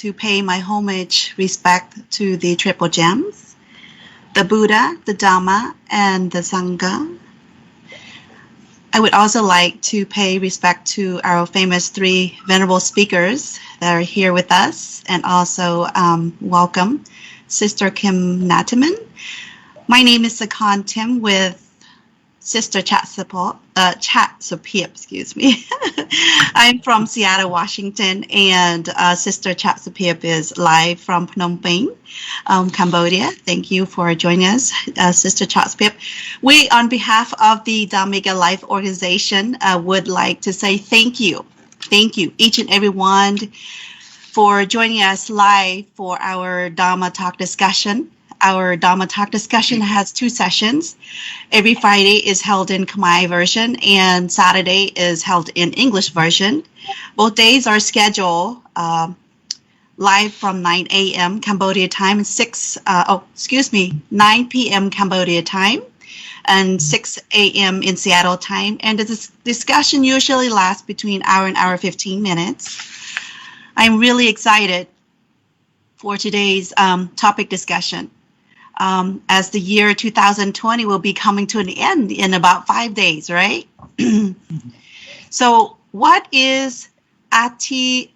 to pay my homage, respect to the Triple Gems, the Buddha, the Dhamma, and the Sangha. I would also like to pay respect to our famous three venerable speakers that are here with us, and also welcome Sister Kim Nataman. My name is Sakan Tim with Sister Chatsapip, excuse me. I'm from Seattle, Washington, and Sister Chatsapip is live from Phnom Penh, Cambodia. Thank you for joining us, Sister Chatsapip. We, on behalf of the Dhammika Life Organization, would like to say thank you. Thank you, each and every one, for joining us live for our Dhamma Talk discussion. Our Dhamma Talk discussion has 2 sessions. Every Friday is held in Khmer version and Saturday is held in English version. Both days are scheduled live from 9 a.m. Cambodia time and 9 p.m. Cambodia time and 6 a.m. in Seattle time. And the discussion usually lasts between hour and hour 15 minutes. I'm really excited for today's topic discussion. As the year 2020 will be coming to an end in about 5 days, right? So what is Atitana?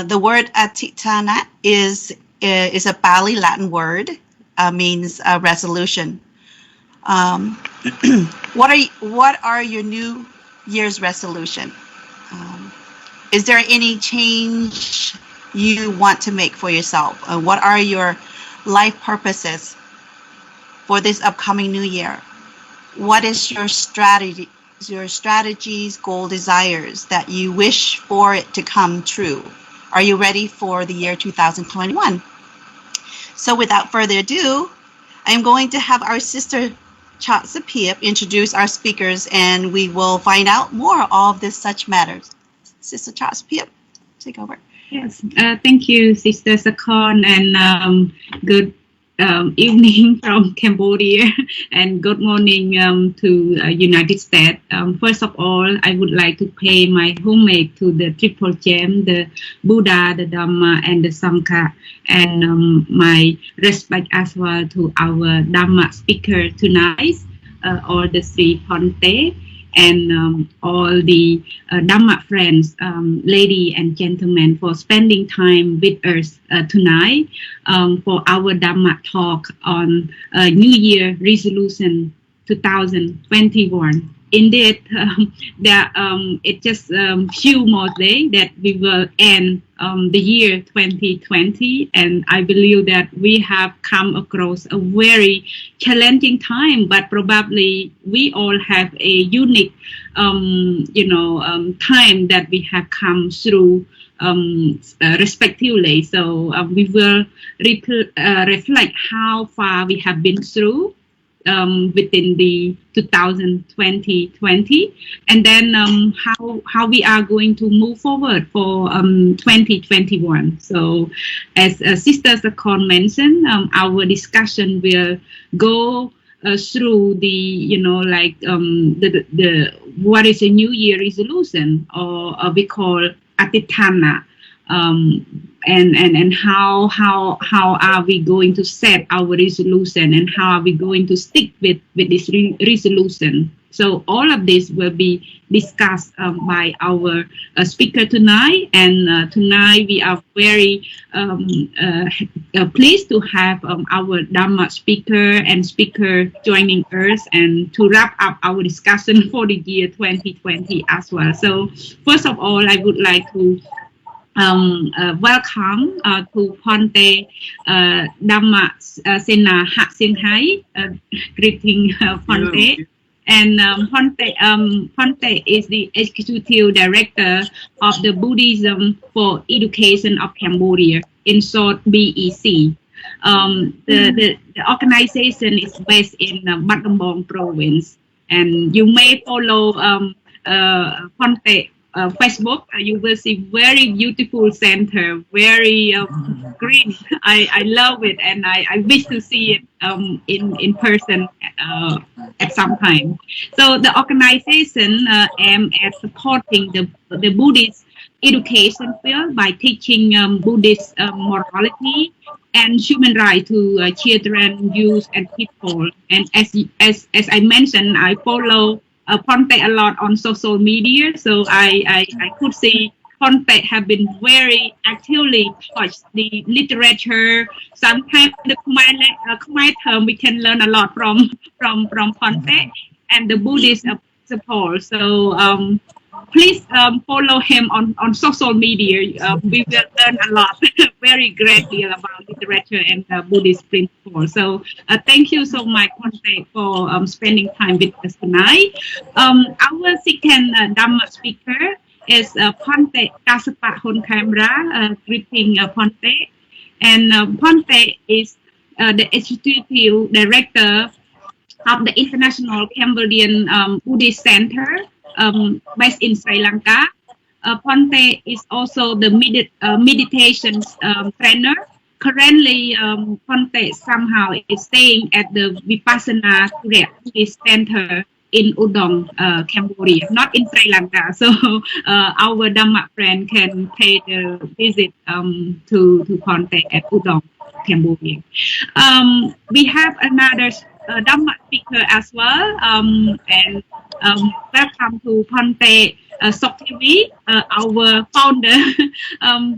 The word Atitana is a Pali Latin word, means resolution. What are your New Year's resolution? Is there any change you want to make for yourself? What are your life purposes for this upcoming new year? What is your strategies, goal, desires that you wish for it to come true? Are you ready for the year 2021? So without further ado, I'm going to have our sister Chatsapip introduce our speakers, and we will find out more of this such matters. Sister Chatsapip, take over. Yes, thank you, Sister Sakan, and good evening from Cambodia, and good morning to United States. First of all, I would like to pay my homage to the Triple Gem, the Buddha, the Dhamma, and the Sangha, and my respect as well to our Dhamma speaker tonight, all the three Ponte, and all the Dhamma friends, ladies and gentlemen, for spending time with us tonight for our Dhamma talk on New Year resolution 2021. Indeed, it's just few more days that we will end the year 2020, and I believe that we have come across a very challenging time, but probably we all have a unique time that we have come through respectively. So we will reflect how far we have been through within the 2020, and then how we are going to move forward for 2021. So as Sister Sakan mentioned, our discussion will go through the the what is a New Year resolution, or we call Atitana. And how are we going to set our resolution, and how are we going to stick with this resolution? So all of this will be discussed by our speaker tonight, and tonight we are very pleased to have our Dhamma speaker joining us, and to wrap up our discussion for the year 2020 as well. So first of all, I would like to welcome to Ponte Dhamma Sena Hat Singhai. Greeting Ponte. And Ponte is the Executive Director of the Buddhism for Education of Cambodia, in short BEC. The organization is based in Battambang province, and you may follow Ponte Facebook. You will see very beautiful center, very green. I love it, and I wish to see it in person at some time. So the organization aims at supporting the Buddhist education field by teaching Buddhist morality and human rights to children, youth, and people. And as I mentioned, I follow Ponte a lot on social media, so I could see Ponte have been very actively touched the literature. Sometimes the Khmer term we can learn a lot from Ponte and the Buddhist principle. So please follow him on social media. We will learn a lot, very greatly about literature and Buddhist principles. So thank you so much, Ponte, for spending time with us tonight. Our second Dhamma speaker is Ponte Kasapat Honkamra, greeting Ponte. And Ponte is the executive director of the International Cambodian Buddhist Center based in Sri Lanka. Ponte is also the meditation trainer. Currently, Ponte somehow is staying at the Vipassana Buddhist Center in Udong, Cambodia, not in Sri Lanka. So our Dhamma friend can pay the visit to Ponte at Udong, Cambodia. We have another Dhamma speaker as well, and welcome to Ponte Soktivi, our founder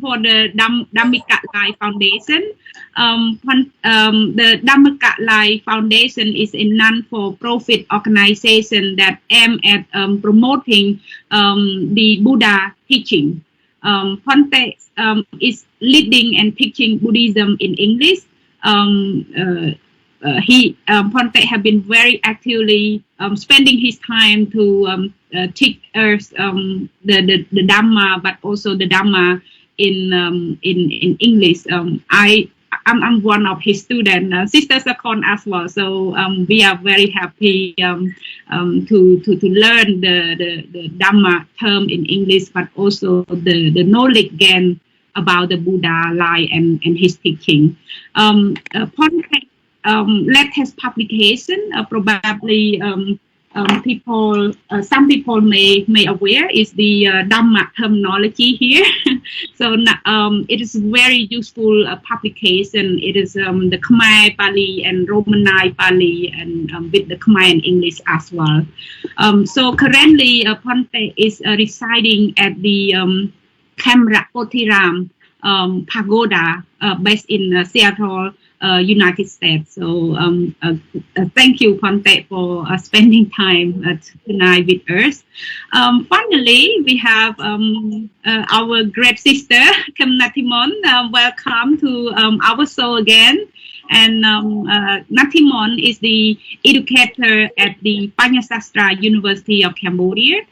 for the Dhammika Lai Foundation. The Dhammika Lai Foundation is a non-for-profit organization that aims at promoting the Buddha teaching. Ponte is leading and teaching Buddhism in English. Ponte have been very actively spending his time to teach us the Dhamma, but also the Dhamma in English. I'm one of his students, Sister Sakon as well. So we are very happy to learn the Dhamma term in English, but also the knowledge gained about the Buddha life and his teaching. Ponte latest publication, probably people, some people may aware, is the Dhamma terminology here. So it is very useful publication. It is the Khmer Pali and Romanized Pali, and with the Khmer and English as well. So currently, Ponte is residing at the Kamrat Potiram Pagoda, based in Seattle, United States. So thank you, Ponte, for spending time tonight with us. Finally, we have our great sister, Kem Natimon. Welcome to our show again. And Natimon is the educator at the Panyasastra University of Cambodia.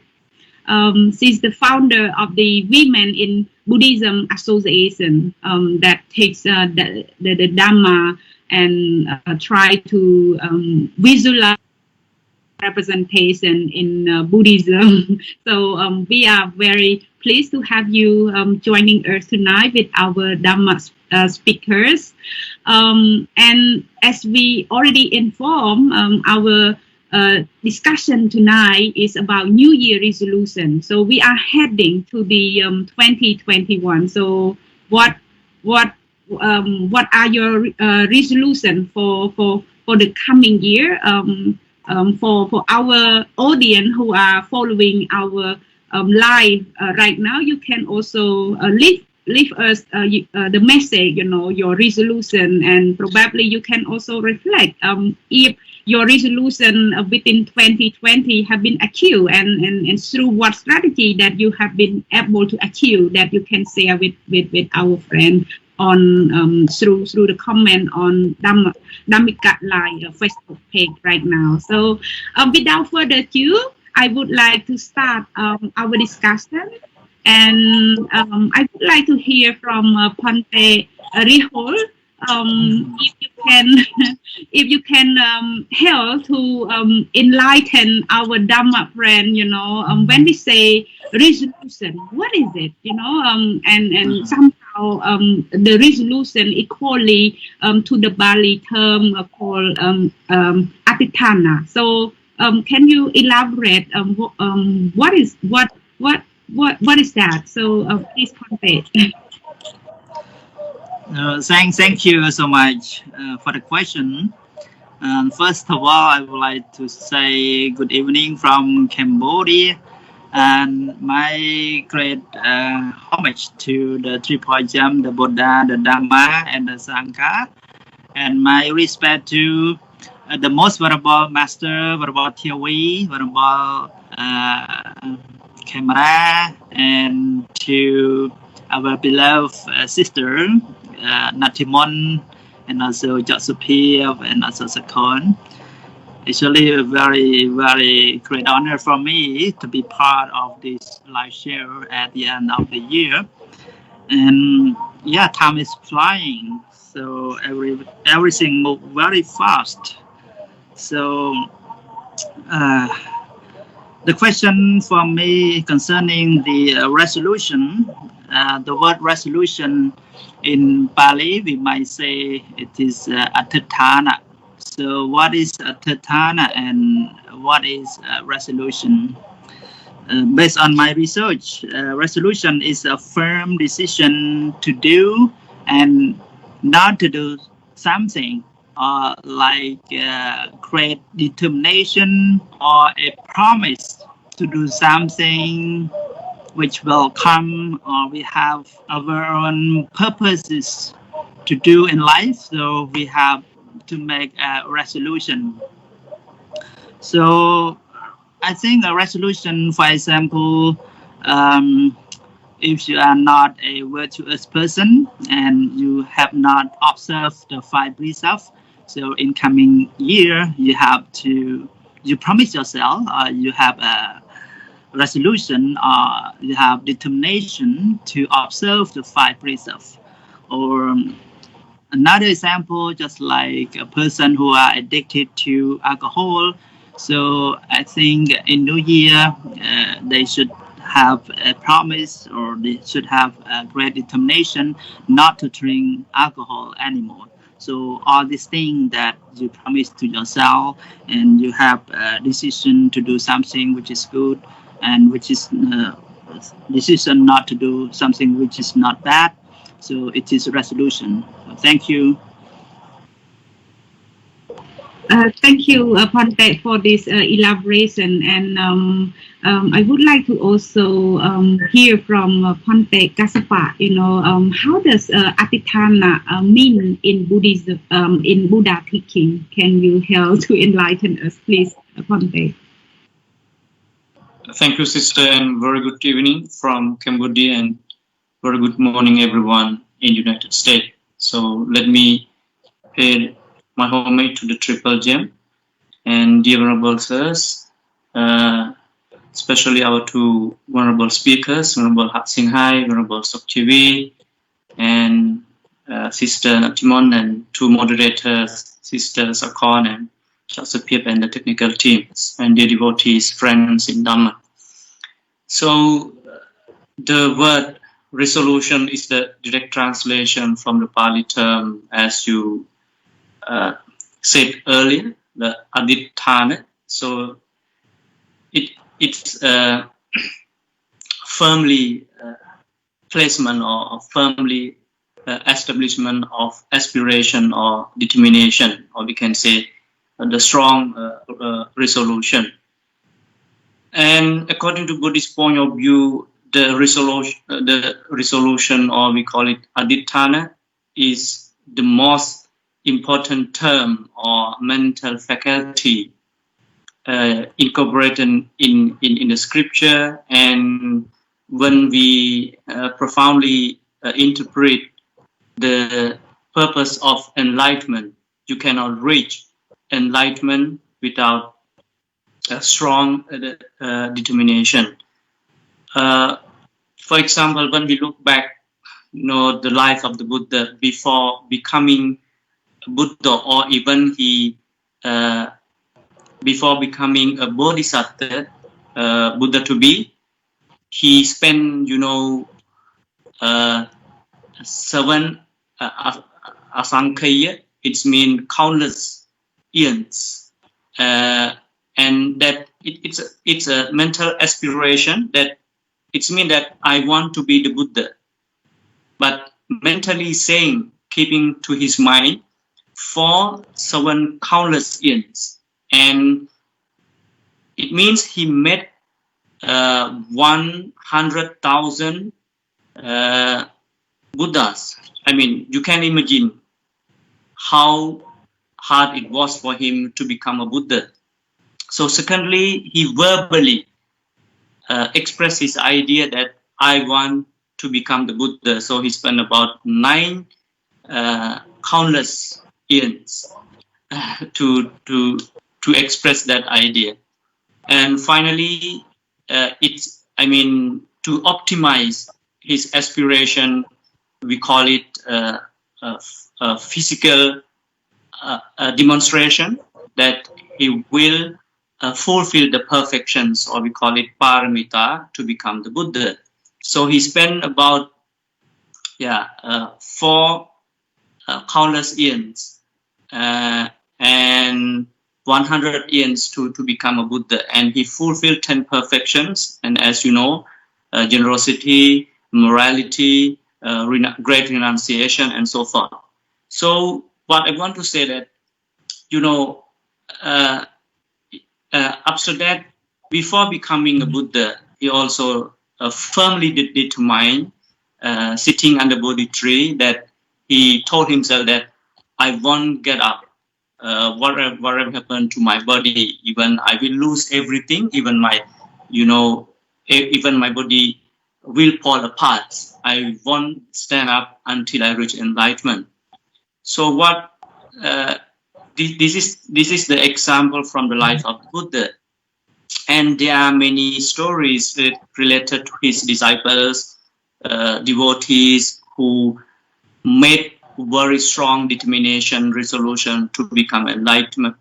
She's the founder of the Women in Buddhism Association that takes the Dhamma and try to visualize representation in Buddhism. So we are very pleased to have you joining us tonight with our Dhamma speakers. And as we already informed, our discussion tonight is about New Year resolution. So we are heading to the 2021. So what are your resolution for the coming year? For our audience who are following our live right now, you can also leave us the message, your resolution, and probably you can also reflect if your resolution within 2020 have been achieved, and through what strategy that you have been able to achieve, that you can share with our friend on through the comment on Dhammika Lai Facebook page right now. So without further ado, I would like to start our discussion, and I would like to hear from Ponte Rihol. If you can help to enlighten our Dhamma friend, when we say resolution, what is it, and somehow the resolution equally to the Bali term called Atithana. So can you elaborate what what is that? So please convey. Thank you so much for the question. First of all, I would like to say good evening from Cambodia, and my great homage to the Triple Gem, the Buddha, the Dhamma, and the Sangha, and my respect to the most venerable Master, venerable Thiawi, venerable Camera, and to our beloved sister Natimon, and also Josephine, and also Sakon. Actually, a very great honor for me to be part of this live show at the end of the year. And yeah, time is flying, so everything moves very fast. So the question for me concerning the resolution, the word resolution in Pali, we might say it is Atthana. So what is Atthana and what is resolution? Based on my research, resolution is a firm decision to do and not to do something, or like great determination or a promise to do something which will come, or we have our own purposes to do in life, so we have to make a resolution. So I think a resolution, for example, if you are not a virtuous person and you have not observed the 5 precepts, so in coming year you promise yourself, you have a resolution, or you have determination to observe the 5 precepts. Or another example, just like a person who are addicted to alcohol. So I think in New Year, they should have a promise, or they should have a great determination not to drink alcohol anymore. So all these things that you promise to yourself, and you have a decision to do something which is good, and which is decision not to do something which is not bad. So it is a resolution. Thank you. Thank you, Phonte, for this elaboration, and I would like to also hear from Phonte Kassapa. How does Atthana mean in Buddhism, in Buddha teaching? Can you help to enlighten us, please, Phonte? Thank you, sister, and very good evening from Cambodia, and very good morning, everyone in United States. So let me pay my homage to the Triple Gem and dear venerable sirs, especially our 2 venerable speakers, Venerable Hat Sing Hai, Venerable Sokchivi, and Sister Natimon, and 2 moderators, Sisters Akon and Josephine, and the technical teams, and dear devotees, friends in Dhamma. So the word resolution is the direct translation from the Pali term, as you said earlier, the Adithana. So it's firmly placement, or firmly establishment of aspiration or determination, or we can say the strong resolution. And according to Buddhist point of view, the resolution, or we call it Adithana, is the most important term or mental faculty incorporated in the scripture. And when we profoundly interpret the purpose of enlightenment, you cannot reach enlightenment without a strong determination. For example, when we look back, the life of the Buddha before becoming Buddha, or even before becoming a Bodhisattva, Buddha to be, he spent, 7 asankaya, it means countless years, and that it's a mental aspiration that It means that I want to be the Buddha. But mentally saying, keeping to his mind for 7 countless years. And it means he met 100,000 Buddhas. I mean, you can imagine how hard it was for him to become a Buddha. So secondly, he verbally expressed his idea that I want to become the Buddha. So he spent about 9 countless years to express that idea. And finally, to optimize his aspiration, we call it a physical demonstration that he will fulfill the perfections, or we call it paramita, to become the Buddha. So he spent about 4 countless years and 100 years to become a Buddha, and he fulfilled 10 perfections. And as you know, generosity, morality, great renunciation, and so forth. So what I want to say that, after that, before becoming a Buddha, he also firmly determined, sitting under Bodhi tree, that he told himself that I won't get up. Whatever happened to my body, even I will lose everything, even my body will fall apart. I won't stand up until I reach enlightenment. So what this is the example from the life of Buddha, and there are many stories related to his disciples, devotees who made very strong determination, resolution to become enlightened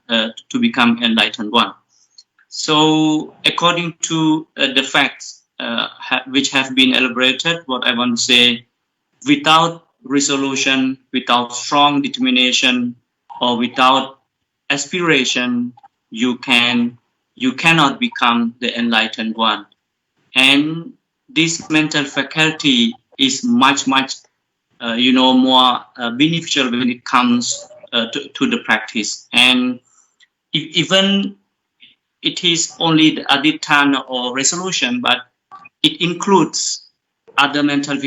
one. So according to the facts which have been elaborated, what I want to say, without resolution, without strong determination, or without aspiration, you cannot become the enlightened one. And this mental faculty is much more beneficial when it comes to the practice. And even it is only the adhitthana or resolution, but it includes other mental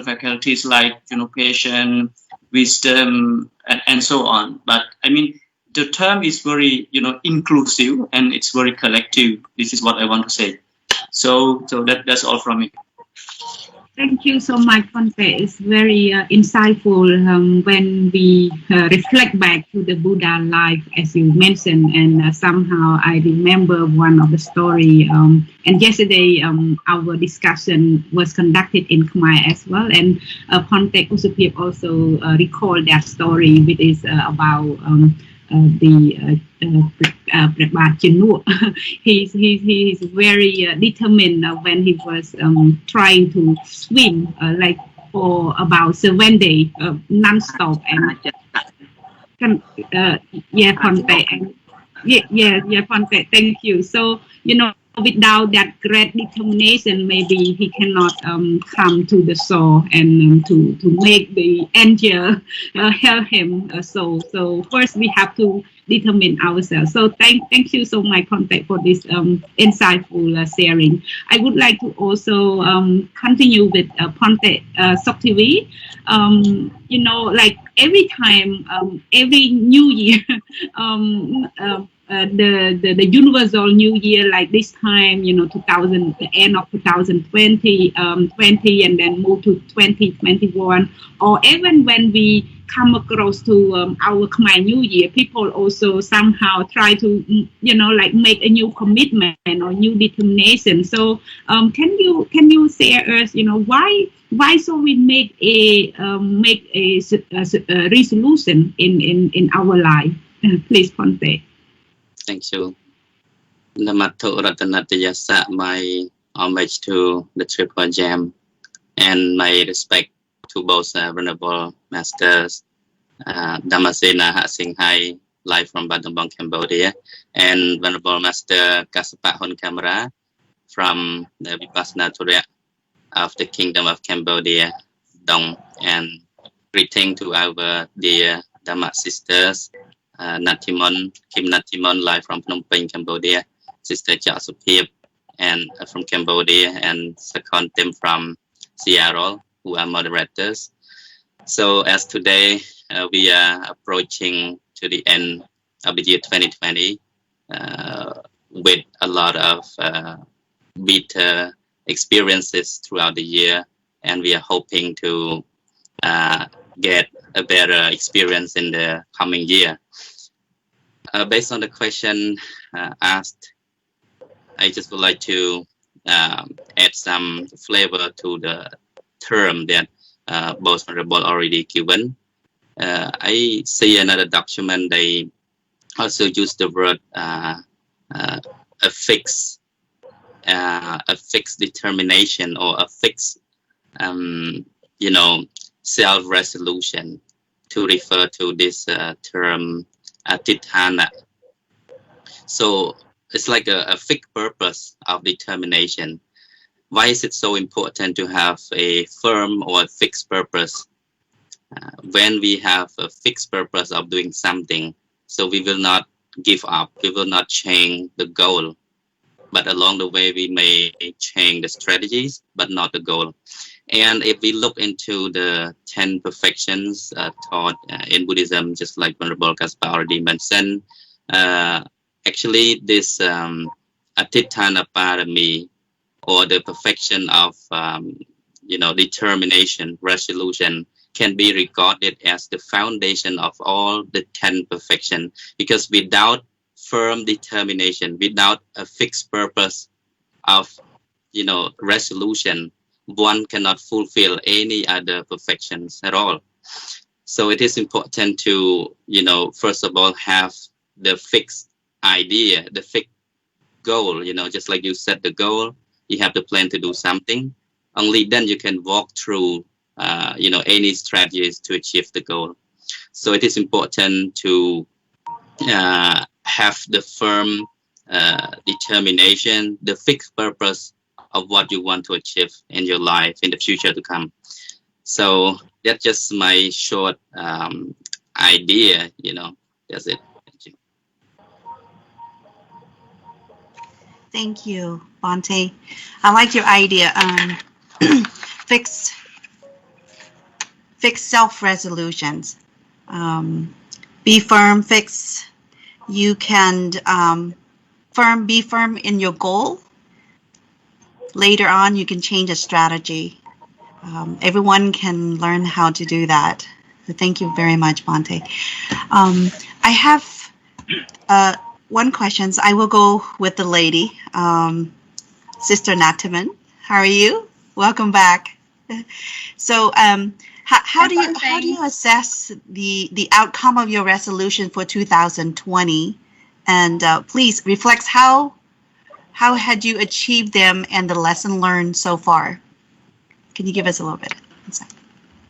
faculties like patience, wisdom, and so on. But I mean, the term is very inclusive, and it's very collective. This is what I want to say. So that's all from me. Thank you so much, Phonte. It's very insightful when we reflect back to the Buddha life, as you mentioned, and somehow I remember one of the story. And yesterday, our discussion was conducted in Khmer as well, and Phonte Usupip also recalled that story, which is about the Prabhat Chinua. He's very determined when he was trying to swim like for about 7 days non-stop, and Phonte, thank you. So without that great determination, maybe he cannot come to the soul and to make the angel help him. So first we have to determine ourselves. So thank you so much, Phonte, for this insightful sharing. I would like to also continue with Phonte Soktivi. Like every time, every New Year, the universal New Year, like this time, the end of 2020, and then move to 2021, or even when we come across to our Khmer New Year, people also somehow try to, make a new commitment or new determination. So, can you share us, why so we make a resolution in our life? Please, Phonte. Thank you. Namato Ratanatayasa, my homage to the Triple Gem, and my respect to both Venerable Masters Dhammasena Hatsinghai, live from Battambang, Cambodia, and Venerable Master Kasapat Hon Kamara, from the Vipassana Torah of the Kingdom of Cambodia, Dong, and greeting to our dear Dhamma sisters, Natimon, Kim Natimon, live from Phnom Penh, Cambodia, Sister Cha Suphip, and from Cambodia, and Sakon Tim from Seattle, who are moderators. So as today we are approaching to the end of the year 2020 with a lot of bitter experiences throughout the year, and we are hoping to get a better experience in the coming year. Based on the question asked, I just would like to add some flavor to the term that both Honorable already given. I see another document, they also use the word a fixed determination, or a fixed self-resolution, to refer to this term Atithana. So it's like a fixed purpose of determination. Why is it so important to have a firm or a fixed purpose? When we have a fixed purpose of doing something, so we will not give up, we will not change the goal, but along the way we may change the strategies, but not the goal. And if we look into the 10 perfections taught in Buddhism, just like Venerable Kaspar already mentioned, actually this Atithana Parami, or the perfection of determination, resolution, can be regarded as the foundation of all the 10 perfections, because without firm determination, without a fixed purpose of resolution, one cannot fulfill any other perfections at all. So it is important to first of all have the fixed idea, the fixed goal. Just like you set the goal, you have the plan to do something. Only then you can walk through any strategies to achieve the goal. So it is important to have the firm determination, the fixed purpose of what you want to achieve in your life in the future to come. So that's just my short idea. That's it. Thank you. Thank you, Bhante. I like your idea. Fixed self-resolutions. Be firm, fix. You can be firm in your goal. Later on, you can change a strategy. Everyone can learn how to do that. So thank you very much, Bhante. I have one question. I will go with the lady, Sister Nataman. How are you? Welcome back. So, how do you assess the outcome of your resolution for 2020? And please reflect how had you achieved them and the lesson learned so far? Can you give us a little bit of insight?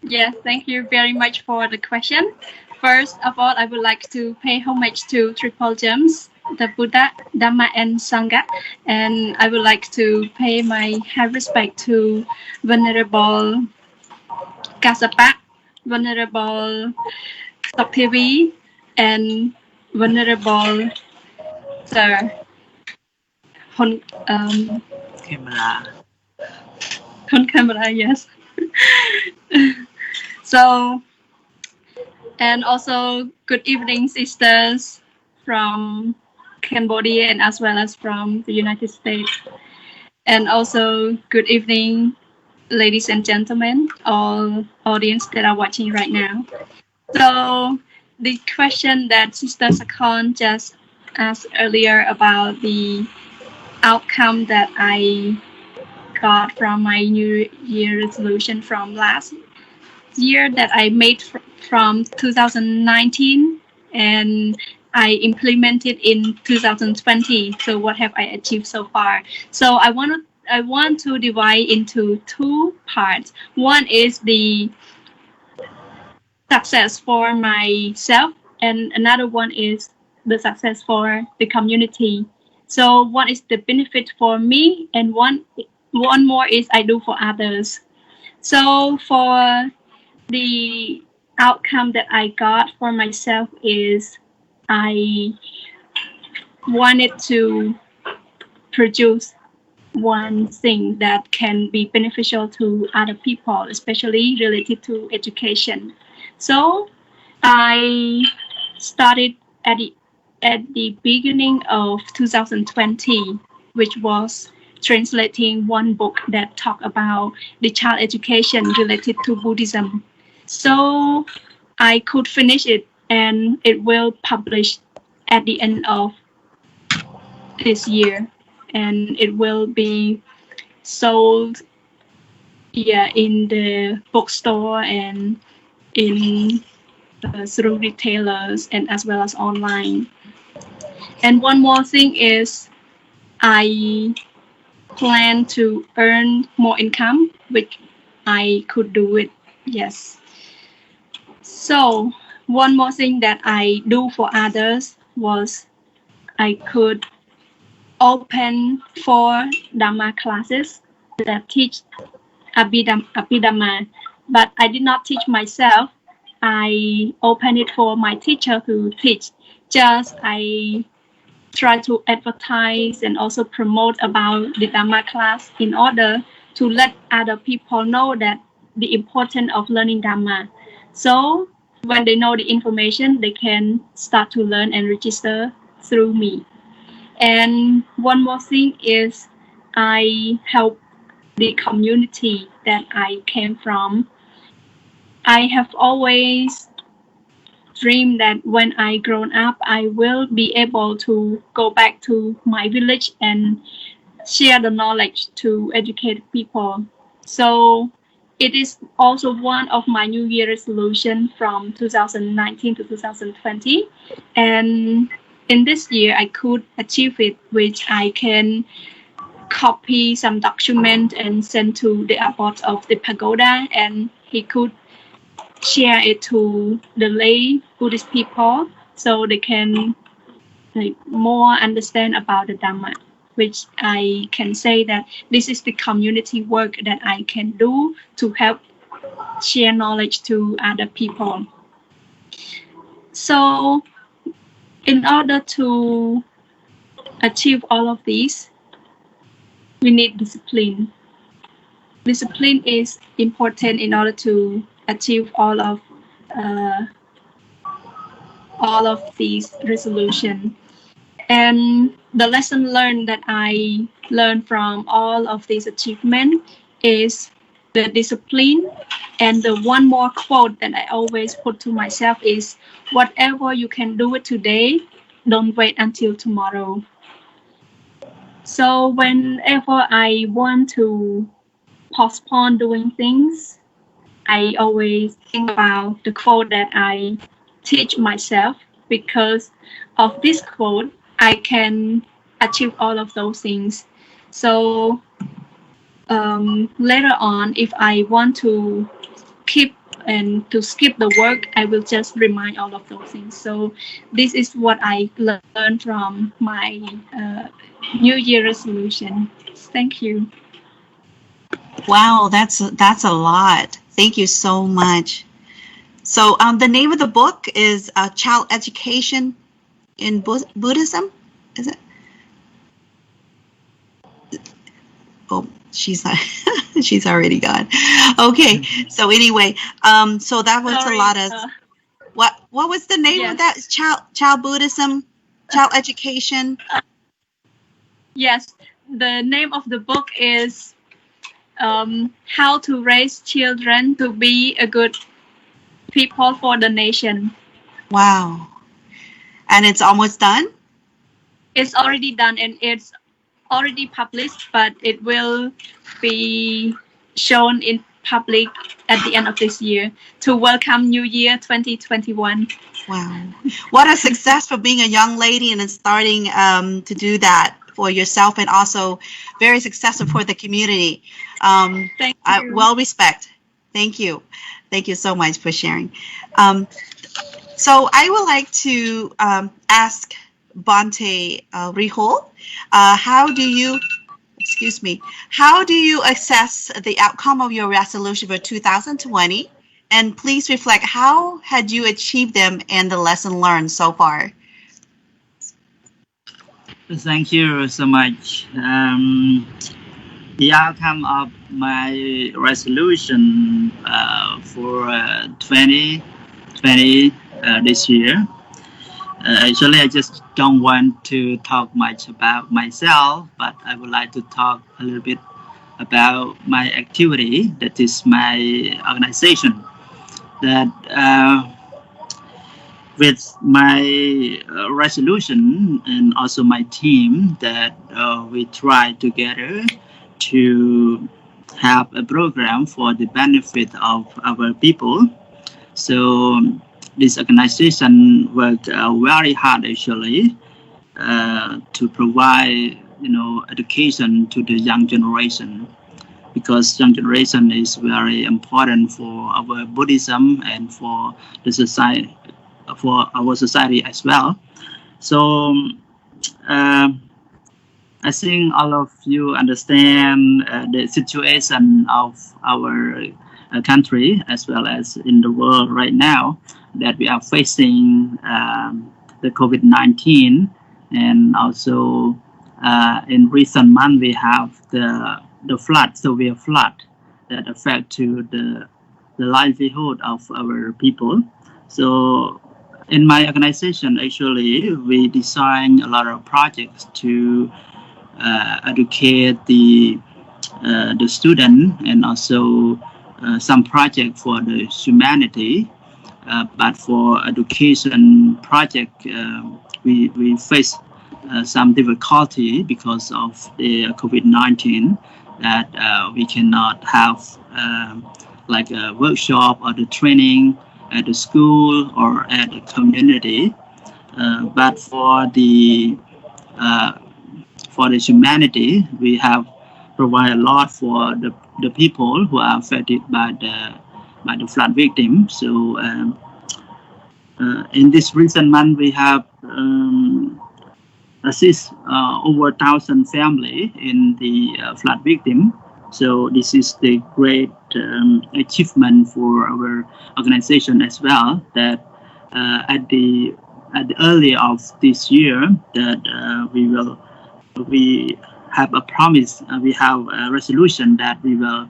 Yes, thank you very much for the question. First of all, I would like to pay homage to Triple Gems, the Buddha, Dhamma, and Sangha. And I would like to pay my high respect to Venerable Kassapa, Venerable Sokthevi, and Venerable Sir Hon Camera, yes. So, and also good evening, sisters from Cambodia and as well as from the United States. And also good evening, ladies and gentlemen, all audience that are watching right now. So the question that Sister Sakon just asked earlier about the outcome that I got from my New Year resolution from last year that I made from 2019 and I implemented in 2020. So what have I achieved so far? So I want to divide into two parts. One is the success for myself, and another one is the success for the community. So one is the benefit for me, and one more is I do for others. So for the outcome that I got for myself is I wanted to produce one thing that can be beneficial to other people, especially related to education. So I started at the beginning of 2020, which was translating one book that talked about the child education related to Buddhism. So I could finish it, and it will publish at the end of this year, and it will be sold in the bookstore and in through retailers and as well as online. And one more thing is I plan to earn more income, which I could do it. Yes. So one more thing that I do for others was I could open 4 Dhamma classes that teach Abhidhamma, but I did not teach myself. I opened it for my teacher to teach. Just I try to advertise and also promote about the Dhamma class in order to let other people know that the importance of learning Dhamma. So when they know the information, they can start to learn and register through me. And one more thing is I help the community that I came from. I have always dreamed that when I grown up, I will be able to go back to my village and share the knowledge to educate people. So it is also one of my New Year resolution from 2019 to 2020. And in this year, I could achieve it, which I can copy some document and send to the abbot of the pagoda, and he could share it to the lay Buddhist people so they can more understand about the Dhamma, which I can say that this is the community work that I can do to help share knowledge to other people. So in order to achieve all of these, we need discipline. Discipline is important in order to achieve all of these resolutions. And the lesson learned that I learned from all of these achievements is the discipline. And the one more quote that I always put to myself is, whatever you can do it today, don't wait until tomorrow. So whenever I want to postpone doing things, I always think about the quote that I teach myself. Because of this quote, I can achieve all of those things. So later on, if I want to keep and to skip the work, I will just remind all of those things. So this is what I learned from my New Year resolution. Thank you. Wow, that's a lot. Thank you so much. So the name of the book is Child Education in Buddhism, is it? Oh, she's not, she's already gone. Okay, so anyway, so that was a lot of, what was the name of that? Child Buddhism, Child Education? Yes, the name of the book is How to Raise Children to Be a Good People for the Nation. Wow. And it's almost done? It's already done and it's already published, but it will be shown in public at the end of this year to welcome New Year 2021. Wow. What a success for being a young lady and then starting to do that for yourself, and also very successful for the community. Thank you. Well respect. Thank you. Thank you so much for sharing. So I would like to ask Bhante Rihol. How do you assess the outcome of your resolution for 2020? And please reflect, how had you achieved them and the lesson learned so far? Thank you so much. The outcome of my resolution for 2020 this year. Actually, I just don't want to talk much about myself, but I would like to talk a little bit about my activity, that is my organization. That with my resolution and also my team, that we try together to have a program for the benefit of our people. So this organization worked very hard actually to provide education to the young generation, because young generation is very important for our Buddhism and for the society, for our society as well. So I think all of you understand the situation of our country as well as in the world right now, that we are facing the COVID-19, and also in recent months we have the severe flood that affect to the livelihood of our people. So in my organization, actually, we design a lot of projects to educate the student, and also some project for the humanity. But for education project, we face some difficulty because of the COVID-19, that we cannot have like a workshop or the training at the school or at the community. But for the humanity, we have provided a lot for the people who are affected by the flood victim. So in this recent month, we have assist over 1,000 families in the flood victim. So this is the great achievement for our organization as well, that at the early of this year, that we have a promise, we have a resolution that we will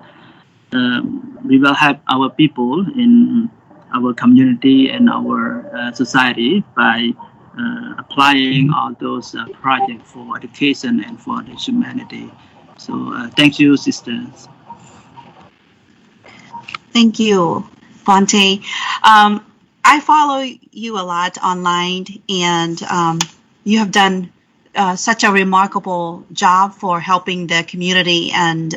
help our people in our community and our society by applying all those projects for education and for the humanity. So thank you, sisters. Thank you, Bhante. I follow you a lot online, and you have done such a remarkable job for helping the community and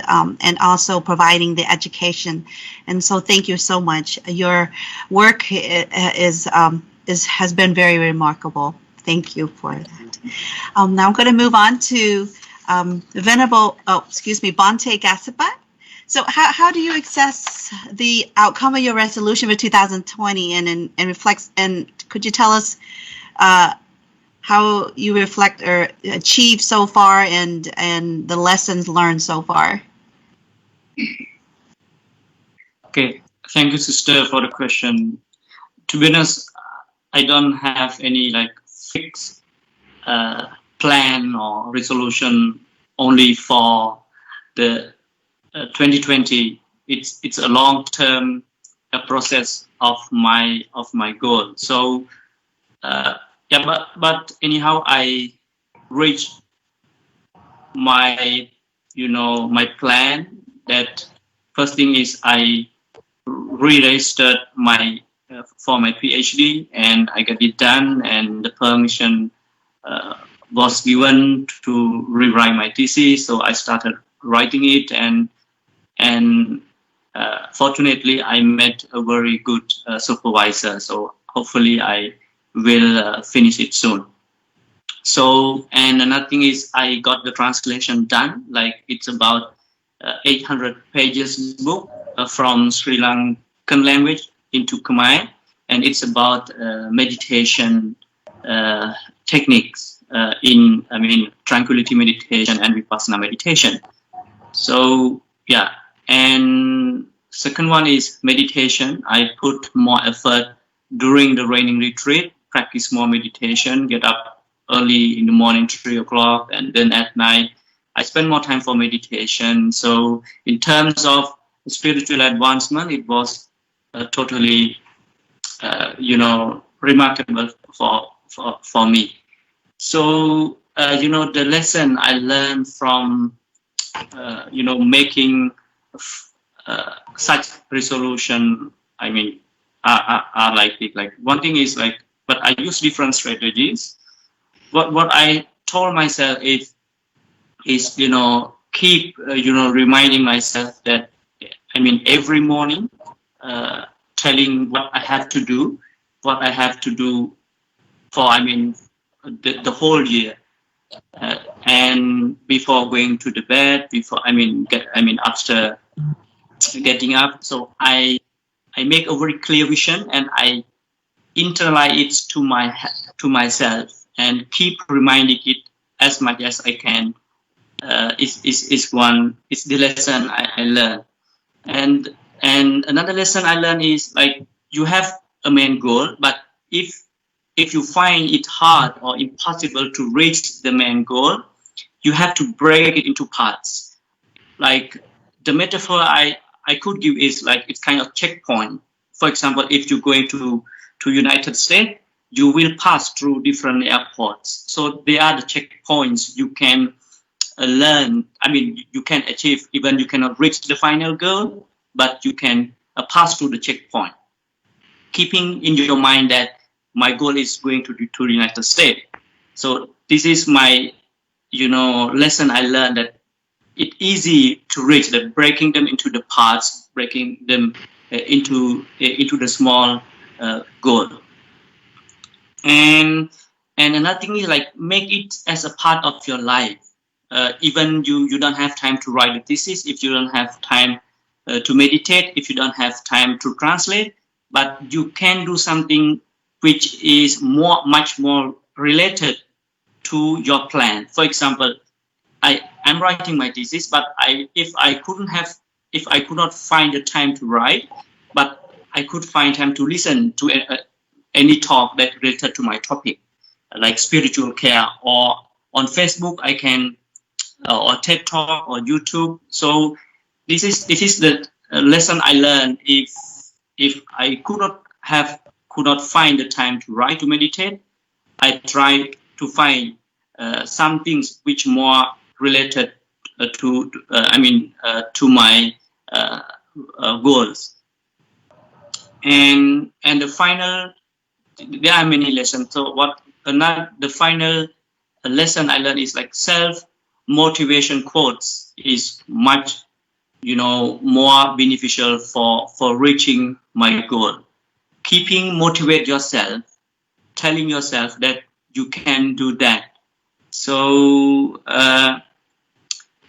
also providing the education. And so thank you so much. Your work has been very remarkable. Thank you for that. Now I'm going to move on to Bhante Gassipa. So how do you assess the outcome of your resolution for 2020 and reflects, and could you tell us how you reflect or achieve so far and the lessons learned so far? Okay, thank you, sister, for the question. To be honest, I don't have any like fixed plan or resolution only for the 2020. It's a long-term process of my goal. So yeah, but anyhow, I reached my my plan. That first thing is I re-registered for my PhD, and I got it done, and the permission was given to rewrite my thesis. So I started writing it, and fortunately I met a very good supervisor. So hopefully I will finish it soon. So, and another thing is I got the translation done. Like it's about 800 pages book from Sri Lankan language into Khmer, and it's about meditation techniques in tranquility meditation and vipassana meditation. So yeah, and second one is meditation. I put more effort during the raining retreat, practice more meditation, get up early in the morning, 3 o'clock, and then at night I spend more time for meditation. So in terms of spiritual advancement, it was totally remarkable for me. So the lesson I learned from making such resolution, are like one thing is like, but I use different strategies. What I told myself is keep reminding myself that every morning telling what I have to do for the whole year, and before going to the bed, after getting up. So I make a very clear vision and I internalize it to myself and keep reminding it as much as I can. Is the lesson I learned. And another lesson I learned is like, you have a main goal, but if you find it hard or impossible to reach the main goal, you have to break it into parts. Like the metaphor I could give is like, it's kind of checkpoint. For example, if you're going to United States, you will pass through different airports. So they are the checkpoints you can learn. You can achieve, even you cannot reach the final goal, but you can pass through the checkpoint. Keeping in your mind that my goal is going to the United States. So this is my, lesson I learned, that it's easy to reach, that breaking them into the parts, breaking them into the small goal. And another thing is like, make it as a part of your life. Even you don't have time to write a thesis, if you don't have time to meditate, if you don't have time to translate, but you can do something which is much more related to your plan. For example, I'm writing my thesis, but if I could not find the time to write, but I could find time to listen to any talk that related to my topic, like spiritual care, or on Facebook I can, or TED Talk or YouTube. So this is the lesson I learned. If I could not find the time to write, to meditate, I try to find some things which more related to my goals. And the final, there are many lessons. So the final lesson I learned is like, self motivation quotes is much more beneficial for reaching my goal. Motivate yourself, telling yourself that you can do that. So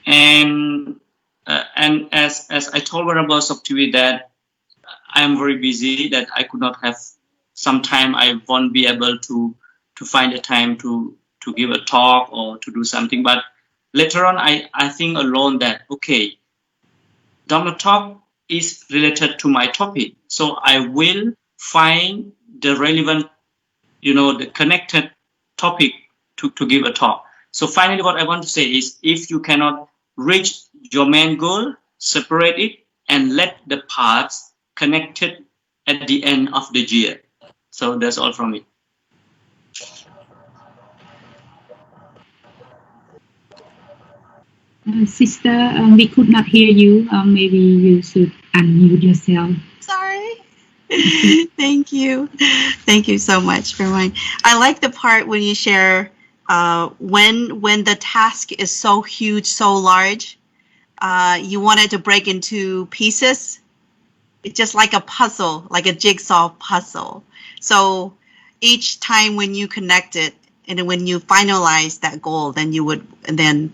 and as I told Venerable Sokchivi that I am very busy, that I could not have some time, I won't be able to find a time to give a talk or to do something. But later on, I think alone that, okay, Dhamma talk is related to my topic. So I will find the relevant, the connected topic to give a talk. So finally, what I want to say is, if you cannot reach your main goal, separate it and let the parts connected at the end of the year. So that's all from me. Sister, we could not hear you. Maybe you should unmute yourself. Sorry. Thank you. Thank you so much for mine. I like the part when you share when the task is so huge, so large, you want it to break into pieces. It's just like a puzzle, like a jigsaw puzzle. So each time when you connect it, and when you finalize that goal, then you would, then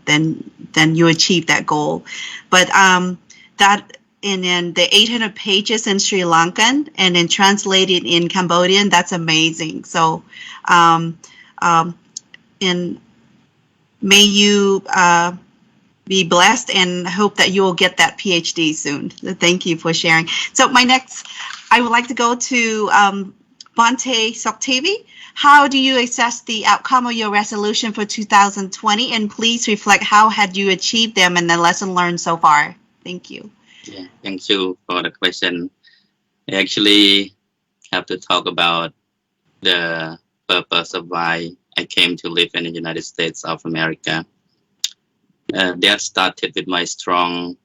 you achieve that goal. But that in the 800 pages in Sri Lankan and then translated in Cambodian, that's amazing. So and may you be blessed, and hope that you will get that PhD soon. So thank you for sharing. So I would like to go to Bhante Soktavi. How do you assess the outcome of your resolution for 2020? And please reflect how had you achieved them and the lesson learned so far. Thank you. Yeah, thank you for the question. I actually have to talk about the purpose of why I came to live in the United States of America. That started with my strong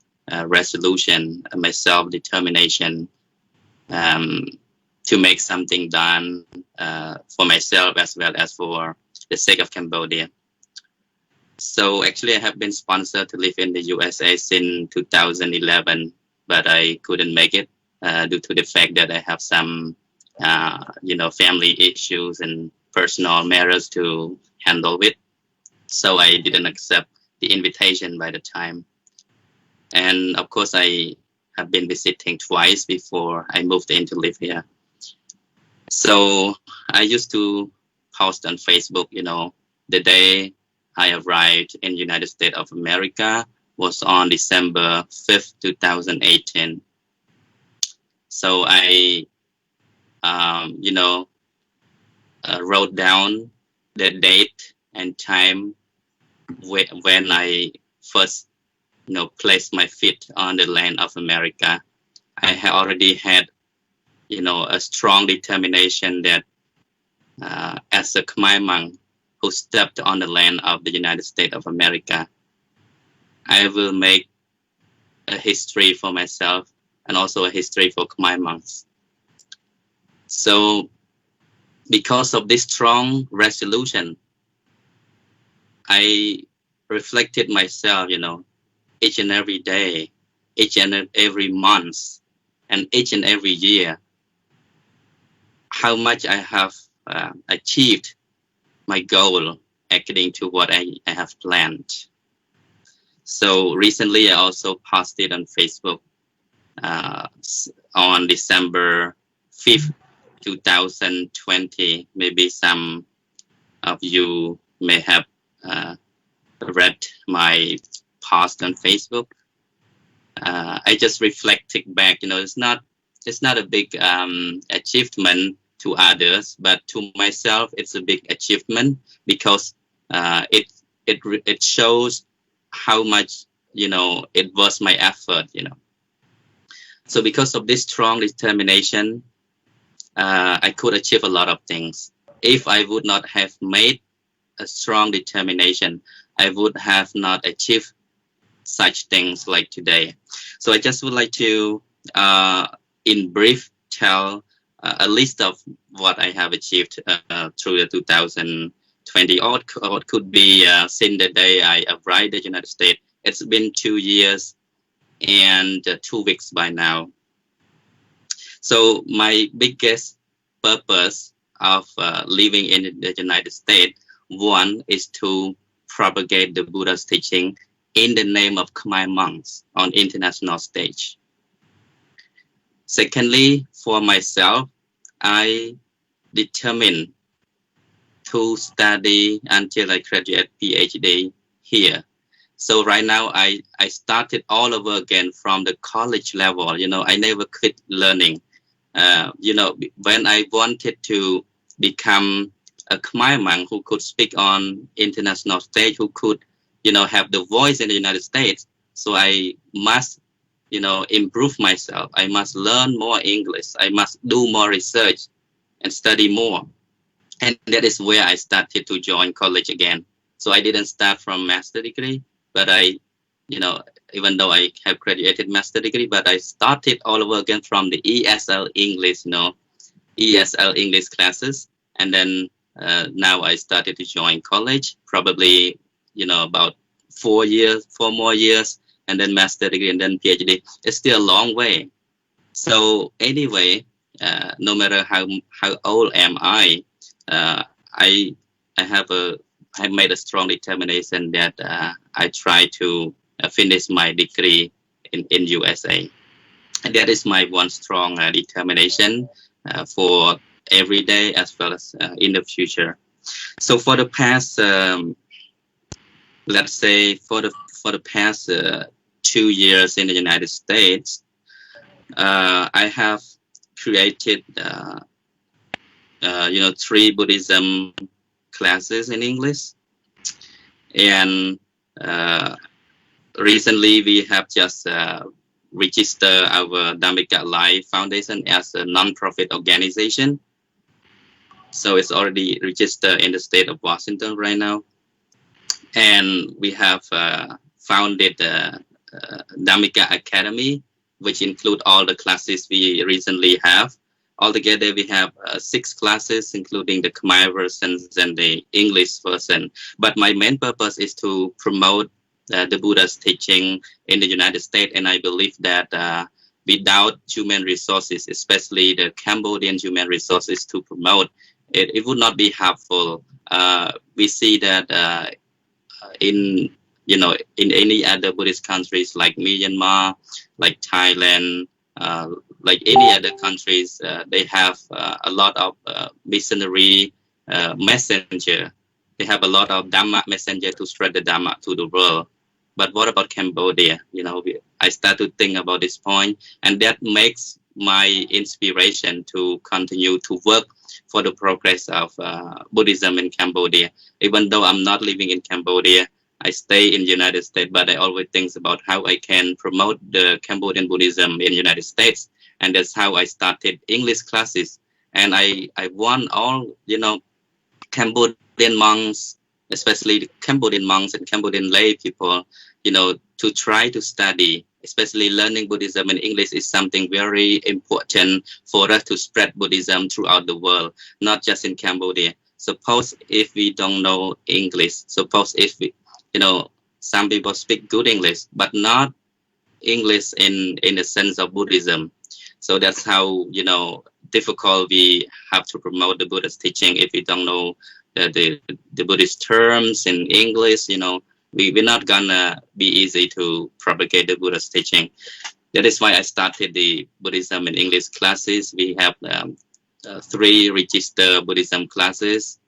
resolution, my self-determination to make something done for myself as well as for the sake of Cambodia. So actually I have been sponsored to live in the USA since 2011, but I couldn't make it due to the fact that I have some family issues and personal matters to handle with. So I didn't accept the invitation by the time. And of course, I have been visiting twice before I moved in to live here. So I used to post on Facebook, the day I arrived in United States of America was on December 5th, 2018. So I, wrote down the date and time when I first, placed my feet on the land of America. I had already had, a strong determination that as a Khmer monk who stepped on the land of the United States of America, I will make a history for myself and also a history for Khmer monks. So because of this strong resolution, I reflected myself, each and every day, each and every month, and each and every year, how much I have achieved my goal according to what I have planned. So recently I also posted on Facebook on December 5th, 2020. Maybe some of you may have read my post on Facebook. I just reflected back, it's not a big achievement to others, but to myself, it's a big achievement because it shows how much, it was my effort, So because of this strong determination, I could achieve a lot of things. If I would not have made a strong determination, I would have not achieved such things like today. So I just would like to, in brief, tell a list of what I have achieved through the 2020, or it could be since the day I arrived in the United States. It's been 2 years and 2 weeks by now. So my biggest purpose of living in the United States, one is to propagate the Buddha's teaching in the name of Khmer monks on international stage. Secondly, for myself, I determined to study until I graduate PhD here. So right now I started all over again from the college level. I never quit learning. When I wanted to become a Khmer monk who could speak on international stage, who could, have the voice in the United States. So I must, improve myself. I must learn more English. I must do more research and study more. And that is where I started to join college again. So I didn't start from master degree, but I, even though I have graduated master degree, but I started all over again from the ESL English, ESL English classes. And then now I started to join college, probably, about 4 more years, and then master degree and then PhD. It's still a long way. So anyway, no matter how old am I made a strong determination that I try to finish my degree in USA. And that is my one strong determination for every day as well as in the future. So for the past, let's say for the past 2 years in the United States, I have created 3 Buddhism classes in English, and recently we have just registered our Dhammika Life Foundation as a non-profit organization. So it's already registered in the state of Washington right now, and we have founded Dhammika Academy, which include all the classes we recently have. Altogether, we have 6 classes, including the Khmer versions and the English version. But my main purpose is to promote the Buddha's teaching in the United States, and I believe that without human resources, especially the Cambodian human resources to promote, it would not be helpful. We see that in any other Buddhist countries like Myanmar, like Thailand, like any other countries, they have a lot of missionary messenger. They have a lot of Dhamma messenger to spread the Dhamma to the world. But what about Cambodia? I start to think about this point, and that makes my inspiration to continue to work for the progress of Buddhism in Cambodia. Even though I'm not living in Cambodia, I stay in the United States, but I always think about how I can promote the Cambodian Buddhism in the United States. And that's how I started English classes. And I want all, Cambodian monks, especially the Cambodian monks and Cambodian lay people, to try to study, especially learning Buddhism in English is something very important for us to spread Buddhism throughout the world, not just in Cambodia. Suppose if we don't know English, suppose if we, some people speak good English, but not English in the sense of Buddhism. So that's how, difficult we have to promote the Buddha's teaching if we don't know the Buddhist terms in English, we're not gonna be easy to propagate the Buddha's teaching. That is why I started the Buddhism in English classes. We have 3 registered Buddhism classes.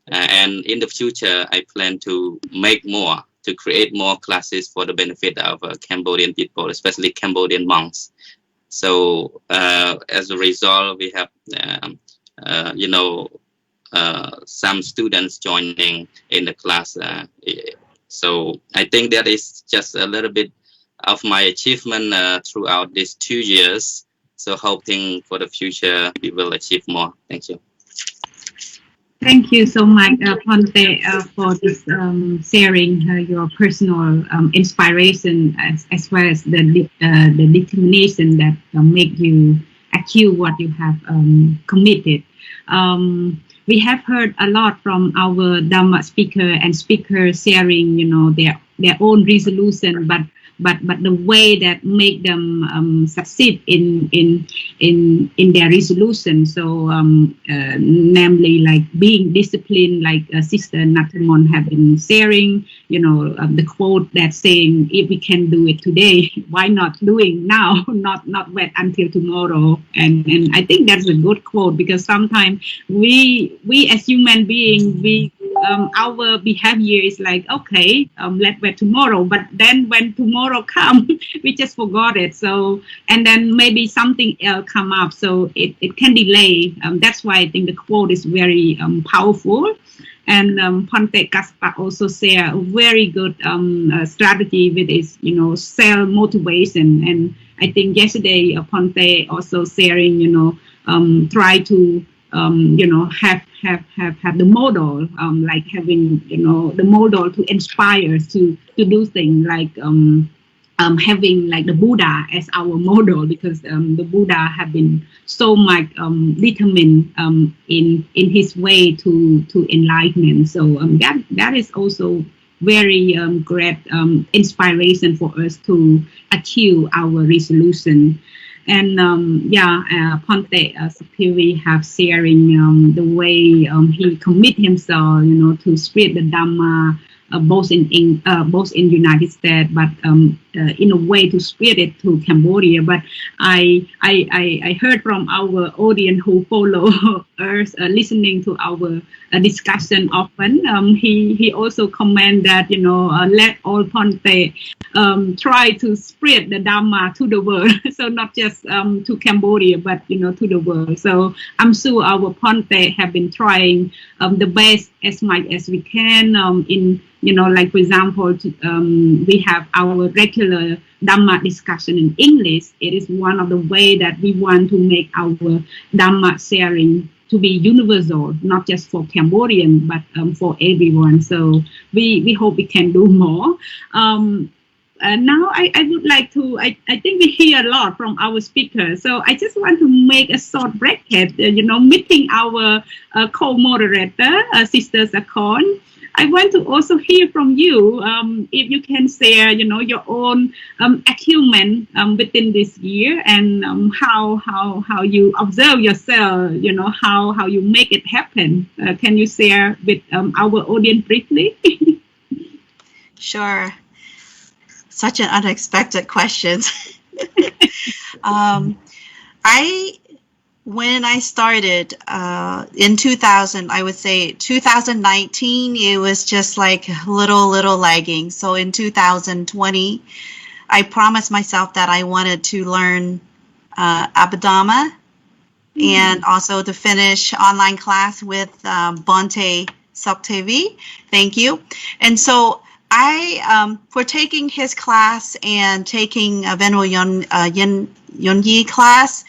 And in the future, I plan to make more, to create more classes for the benefit of Cambodian people, especially Cambodian monks. So as a result, we have, some students joining in the class. So I think that is just a little bit of my achievement throughout these 2 years. So hoping for the future, we will achieve more. Thank you. Thank you so much, Ponte, for this sharing your personal inspiration as well as the determination that make you achieve what you have committed. We have heard a lot from our Dhamma speaker sharing, their own resolution, but the way that make them succeed in their resolution. So namely like being disciplined, like Sister Natimon have been sharing, the quote that's saying, if we can do it today, why not doing now, not wait until tomorrow. And I think that's a good quote, because sometimes we as human beings, our behavior is like, okay, let's wait tomorrow. But then when tomorrow comes, we just forgot it. So, and then maybe something else come up. So it can delay. That's why I think the quote is very powerful. And Ponte Kaspar also share a very good strategy with his, self motivation. And I think yesterday Ponte also sharing, try to have the model, like having, the model to inspire us to do things, like having like the Buddha as our model, because the Buddha have been so much determined in his way to enlightenment. So that is also very great inspiration for us to achieve our resolution. And Ponte Sapiri have sharing the way he commit himself, to spread the Dhamma both in United States, but in a way to spread it to Cambodia. But I heard from our audience who follow us, listening to our discussion often. He also comment that let all Ponte try to spread the Dhamma to the world, so not just to Cambodia, but to the world. So I'm sure our Ponte have been trying the best as much as we can. Like for example, we have our regular Dhamma discussion in English. It is one of the way that we want to make our Dhamma sharing to be universal, not just for Cambodian, but for everyone. So we hope we can do more. Now I would like to, I think we hear a lot from our speakers. So I just want to make a short bracket, meeting our co-moderator, Sister Sakon. I want to also hear from you, if you can share, your own achievement within this year, and how you observe yourself, how you make it happen. Can you share with our audience briefly? Sure. Such an unexpected question. When I started in 2000, I would say 2019, it was just like little lagging. So in 2020, I promised myself that I wanted to learn Abhidhamma and also to finish online class with Bhante Sukhdevi. Thank you. And so I, for taking his class and taking Venerable Yunyi class,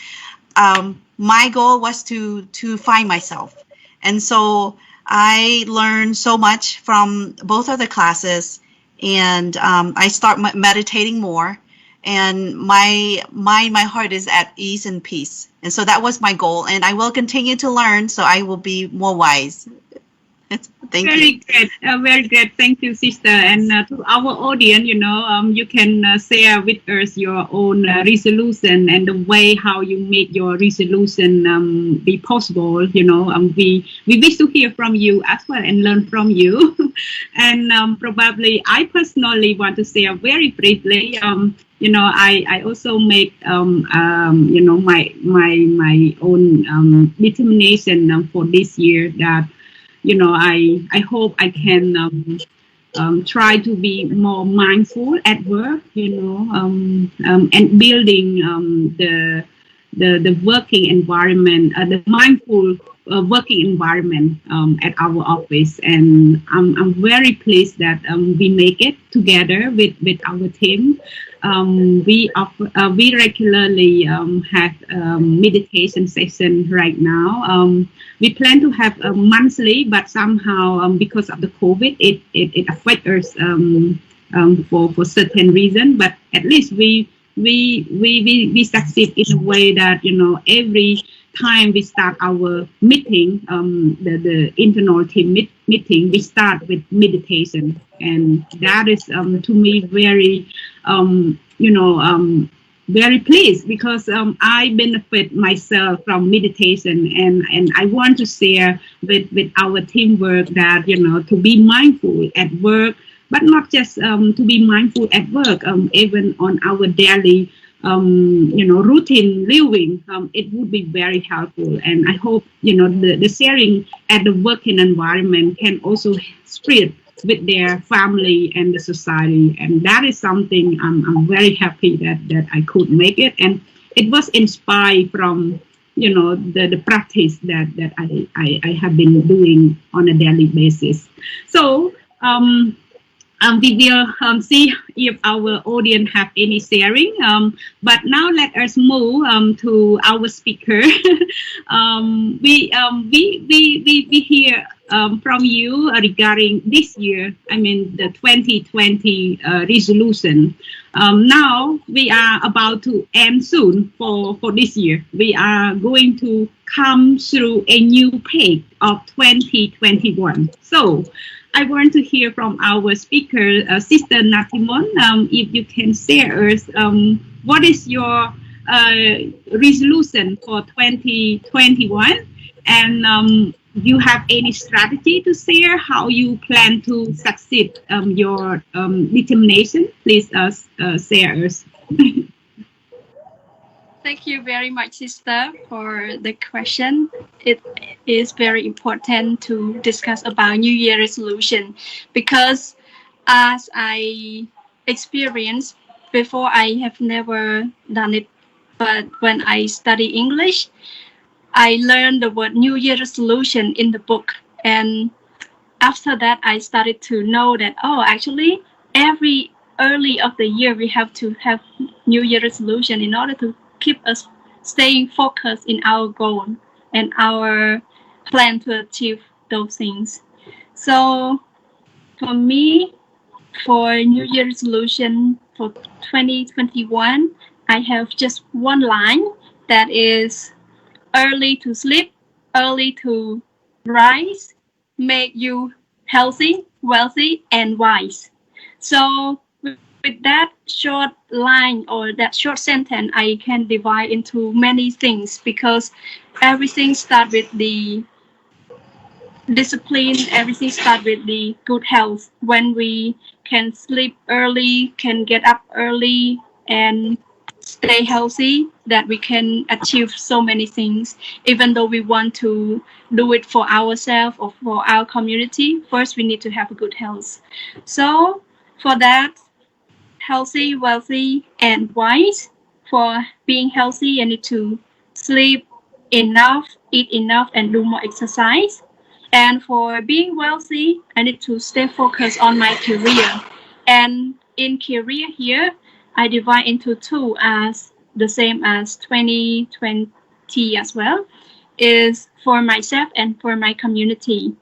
my goal was to find myself. And so I learned so much from both of the classes, and I start meditating more, and my heart is at ease and peace. And so that was my goal, and I will continue to learn, so I will be more wise. Thank you. Very great. Thank you, sister. And to our audience, you can share with us your own resolution and the way how you make your resolution be possible. We wish to hear from you as well and learn from you. And probably I personally want to share very briefly. I also make my own determination for this year that. I hope I can try to be more mindful at work, and building the working environment, the mindful working environment at our office. And I'm very pleased that we make it together with our team. We regularly have meditation session right now. We plan to have a monthly, but somehow because of the COVID, it affects us for certain reason. But at least we succeed in a way that every time we start our meeting, the internal team meeting, we start with meditation, and that is to me very very pleased, because I benefit myself from meditation, and I want to share with our teamwork that to be mindful at work, but not just to be mindful at work, even on our daily routine living, it would be very helpful. And I hope the sharing at the working environment can also spread with their family and the society, and that is something I'm very happy that I could make it. And it was inspired from the practice that I have been doing on a daily basis. So we will see if our audience have any sharing. But now let us move to our speaker. We hear from you regarding this year, the 2020 resolution. Now we are about to end soon for this year. We are going to come through a new page of 2021. So I want to hear from our speaker, Sister Natimon, if you can share us what is your resolution for 2021, and you have any strategy to share how you plan to succeed your determination? Please share us. Thank you very much, sister, for the question. It is very important to discuss about New Year resolution because as I experienced before, I have never done it. But when I study English, I learned the word New Year resolution in the book. And after that, I started to know that, oh, actually, every early of the year, we have to have New Year resolution in order to keep us staying focused in our goal and our plan to achieve those things. So for me, for New Year resolution for 2021, I have just one line that is early to sleep, early to rise, make you healthy, wealthy, and wise. So with that short line or that short sentence, I can divide into many things because everything starts with the discipline, everything starts with the good health. When we can sleep early, can get up early, and stay healthy, that we can achieve so many things. Even though we want to do it for ourselves or for our community, first we need to have a good health. So for that, healthy, wealthy, and wise. For being healthy, I need to sleep enough, eat enough, and do more exercise. And for being wealthy, I need to stay focused on my career. And in career here, I divide into two as the same as 2020 as well, is for myself and for my community.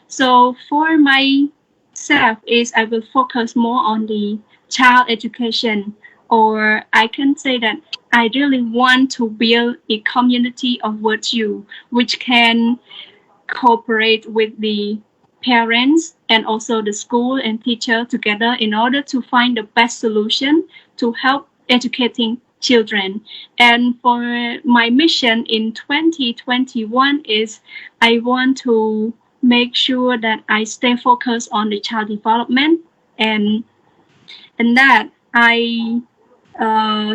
So for myself is I will focus more on the child education, or I can say that I really want to build a community of virtue which can cooperate with the parents and also the school and teacher together in order to find the best solution to help educating children. And for my mission in 2021 is I want to make sure that I stay focused on the child development and that I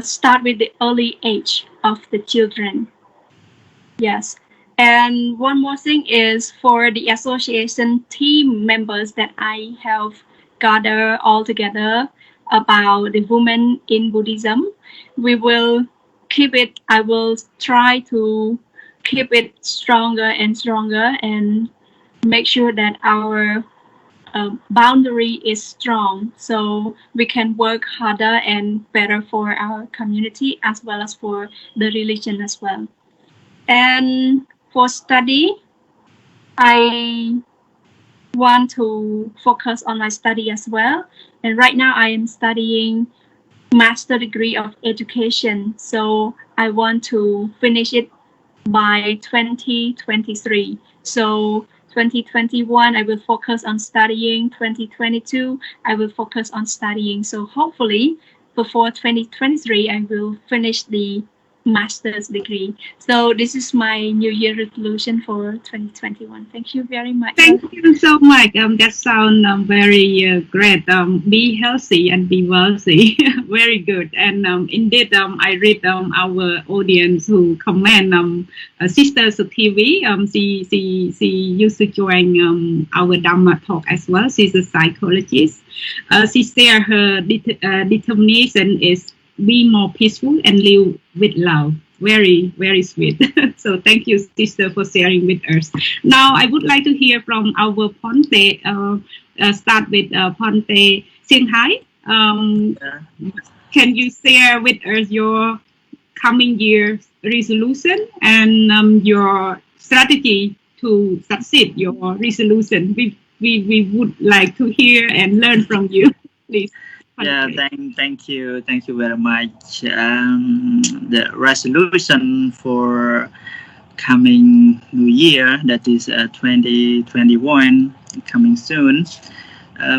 start with the early age of the children. Yes. And one more thing is for the association team members that I have gathered all together about the women in Buddhism. We will keep it, I will try to keep it stronger and stronger and make sure that our boundary is strong so we can work harder and better for our community as well as for the religion as well. And for study, I want to focus on my study as well. And right now I am studying master degree of education. So I want to finish it by 2023. So 2021, I will focus on studying. 2022, I will focus on studying. So hopefully before 2023, I will finish the master's degree. So this is my New Year resolution for 2021. Thank you very much. Thank you so much. That sounds very great. Be healthy and be wealthy. Very good. And indeed, I read our audience who comment. Sister TV, she used to join our Dhamma talk as well. She's a psychologist. She said her determination is be more peaceful and live with love. Very, very sweet. So thank you, sister, for sharing with us. Now, I would like to hear from our Ponte. Start with Ponte Shanghai. Can you share with us your coming year resolution and your strategy to succeed your resolution? We would like to hear and learn from you, please. Yeah, thank you very much. The resolution for coming new year, that is 2021, coming soon.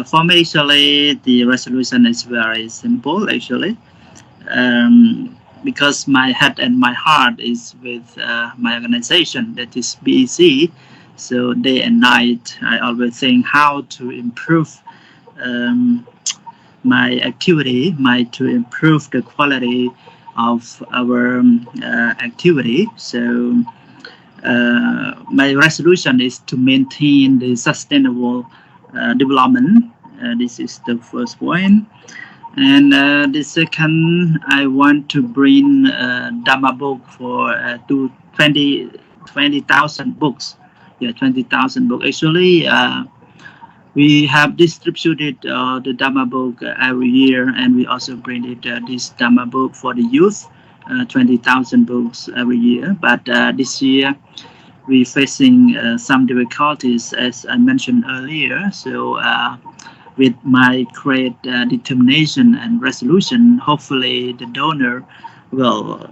For me, actually, the resolution is very simple, actually, because my head and my heart is with my organization, that is BEC. So day and night, I always think how to improve my activity, to improve the quality of our activity. So my resolution is to maintain the sustainable development. This is the first point. And the second, I want to bring Dhamma book for 20,000 books. Yeah, 20,000 books. Actually, we have distributed the Dhamma book every year, and we also bring it this Dhamma book for the youth, 20,000 books every year. But this year, we're facing some difficulties, as I mentioned earlier. So with my great determination and resolution, hopefully the donor will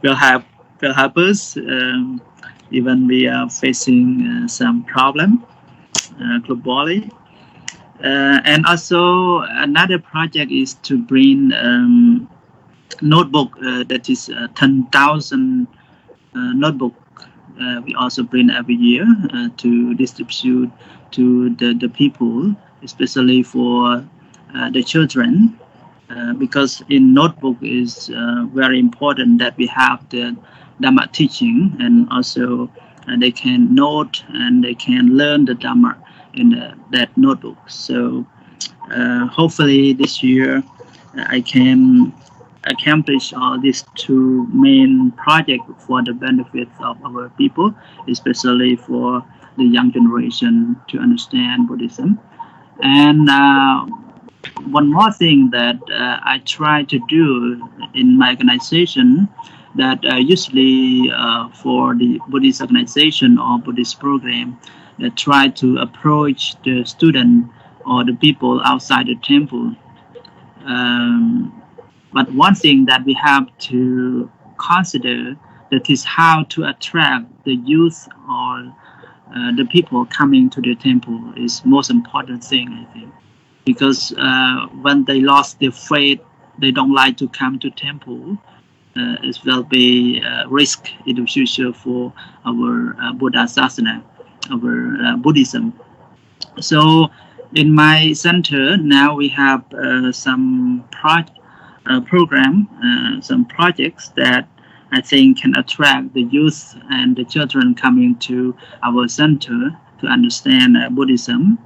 will help us. Even we are facing some problem globally. And also another project is to bring notebook that is 10,000 notebook. We also bring every year to distribute to the people, especially for the children, because in notebook is very important that we have the Dhamma teaching, and also they can note and they can learn the Dhamma in that notebook. So hopefully this year I can accomplish all these two main projects for the benefit of our people, especially for the young generation to understand Buddhism. And one more thing that I try to do in my organization, that usually for the Buddhist organization or Buddhist program, they try to approach the student or the people outside the temple. But one thing that we have to consider, that is how to attract the youth or the people coming to the temple is most important thing, I think. Because when they lost their faith, they don't like to come to temple. It will be a risk in the future for our Buddha Sasana, our Buddhism. So in my center now we have some program, some projects that I think can attract the youth and the children coming to our center to understand Buddhism.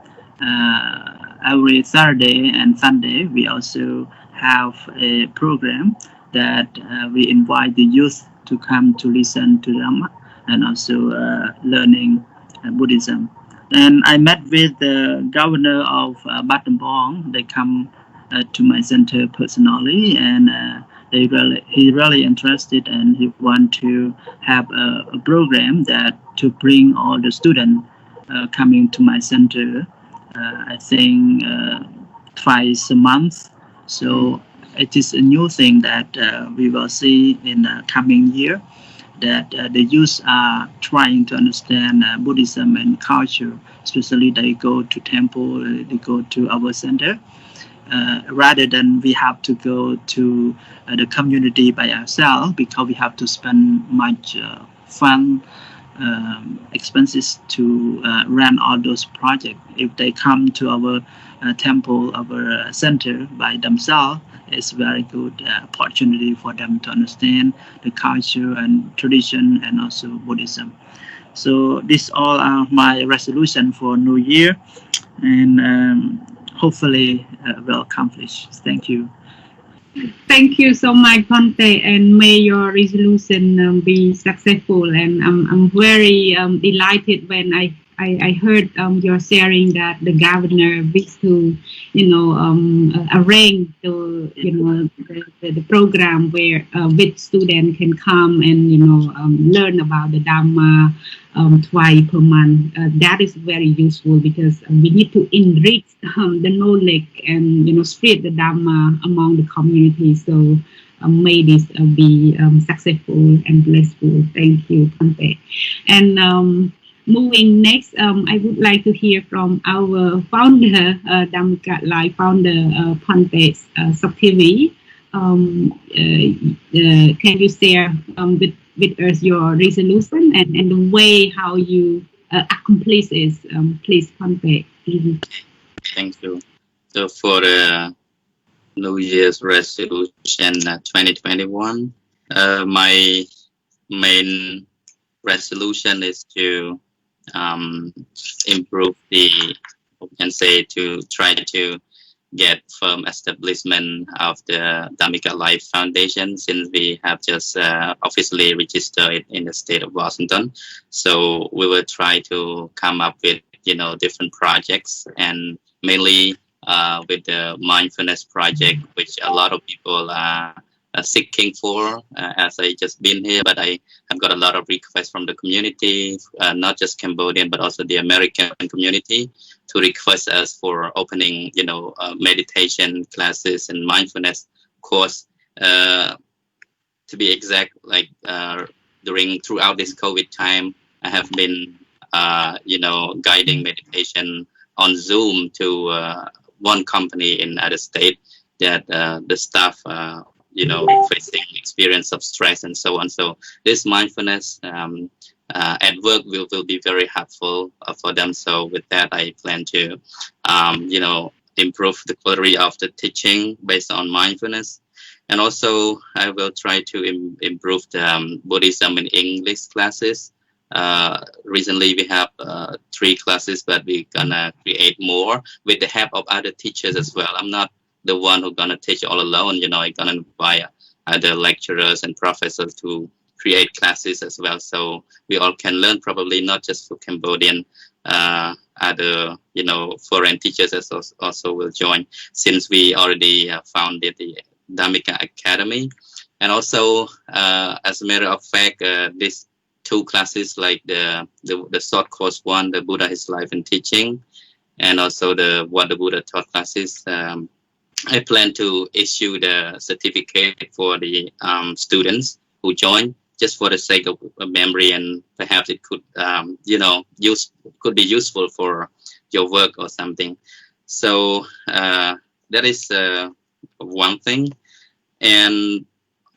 Every Saturday and Sunday, we also have a program that we invite the youth to come to listen to Dhamma and also learning Buddhism. And I met with the governor of Battambang. They come to my center personally, and he really interested, and he want to have a program that to bring all the students coming to my center. I think twice a month. So it is a new thing that we will see in the coming year, that the youth are trying to understand Buddhism and culture, especially they go to temple, they go to our center, rather than we have to go to the community by ourselves, because we have to spend much fund expenses to run all those projects. If they come to our temple, our center by themselves, it's very good opportunity for them to understand the culture and tradition and also Buddhism. So these all are my resolution for New Year, and hopefully will accomplish. Thank you. Thank you so much, Bhante, and may your resolution be successful. And I'm very delighted when I heard your sharing that the governor wished to, arrange the program where which student can come and learn about the Dhamma twice per month. That is very useful, because we need to enrich the knowledge and spread the Dhamma among the community. So may this be successful and blissful. Thank you, Bhante. And moving next, I would like to hear from our founder, Dhammika Live founder, Bhante Sokthivy. Can you share with us your resolution and the way how you accomplish it. Please contact. Thank you. So for the New Year's resolution 2021, my main resolution is to improve we can say to try to get firm establishment of the Dhammika Life Foundation, since we have just officially registered it in the state of Washington. So we will try to come up with different projects, and mainly with the mindfulness project, which a lot of people are seeking for, as I just been here, but I have got a lot of requests from the community, not just Cambodian, but also the American community, to request us for opening, meditation classes and mindfulness course. To be exact, like throughout this COVID time, I have been, guiding meditation on Zoom to one company in other state that the staff, facing experience of stress and so on. So this mindfulness at work will be very helpful for them. So with that, I plan to, improve the quality of the teaching based on mindfulness. And also, I will try to improve the Buddhism in English classes. Recently, we have 3 classes, but we're gonna create more with the help of other teachers as well. I'm not the one who's gonna teach all alone. I'm gonna invite other lecturers and professors to create classes as well, so we all can learn, probably not just for Cambodian, other foreign teachers also will join, since we already founded the Dhammika Academy. And also, as a matter of fact, these 2 classes, like the short course one, the Buddha, His Life and Teaching, and also the What the Buddha Taught classes, I plan to issue the certificate for the students who join, just for the sake of memory, and perhaps it could, could be useful for your work or something. So that is one thing. And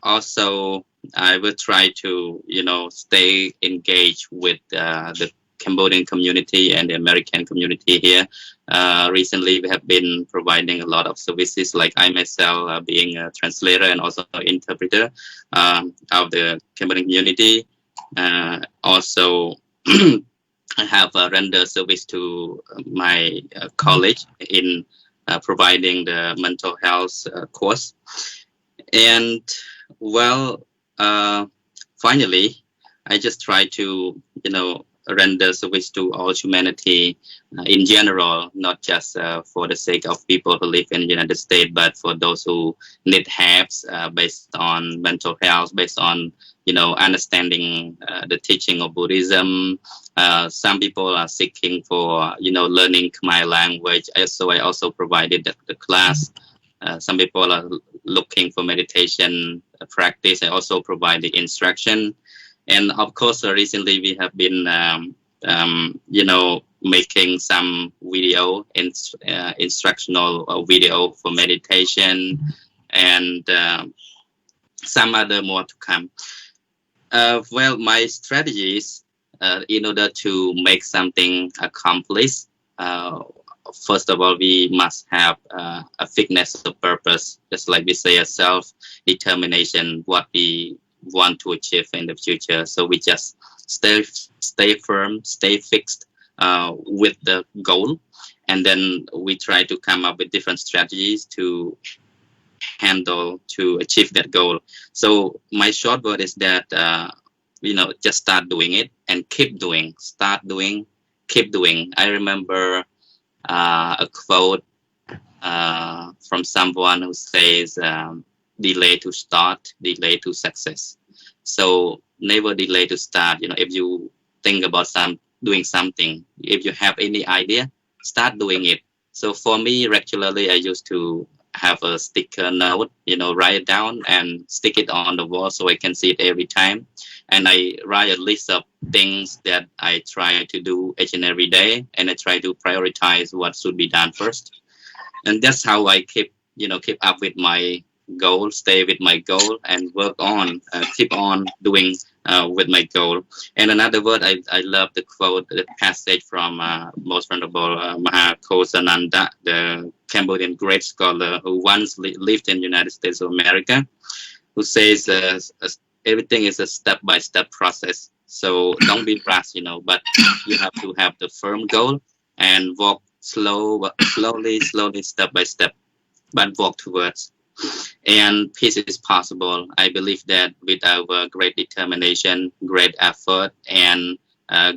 also, I will try to, stay engaged with the Cambodian community and the American community here. Recently, we have been providing a lot of services, like I myself being a translator and also an interpreter of the Cambodian community. Also, I have rendered service to my college in providing the mental health course. And well, finally, I just try to, render service to all humanity in general, not just for the sake of people who live in the United States, but for those who need help based on mental health, based on, understanding the teaching of Buddhism. Some people are seeking for, learning Khmer language. So I also provided the class. Some people are looking for meditation practice. I also provide the instruction. And of course, recently we have been, making some video, instructional video for meditation, and some other more to come. Well, my strategies in order to make something accomplished, first of all, we must have a fitness of purpose, just like we say, a self-determination, what we want to achieve in the future. So we just stay firm, stay fixed with the goal, and then we try to come up with different strategies to achieve that goal. So my short word is that just start doing it and keep doing. Start doing, keep doing. I remember a quote from someone who says, delay to start, delay to success. So never delay to start. If you think about doing something, if you have any idea, start doing it. So for me, regularly, I used to have a sticker note, write it down and stick it on the wall so I can see it every time. And I write a list of things that I try to do each and every day, and I try to prioritize what should be done first. And that's how I keep up with my goal, stay with my goal, and work on, keep on doing with my goal. And another word, I love the quote, the passage from Most Venerable Maha Kosananda, the Cambodian great scholar who once lived in the United States of America, who says everything is a step-by-step process. So don't be rash, but you have to have the firm goal and walk slowly, step by step, but walk towards. And peace is possible. I believe that with our great determination, great effort, and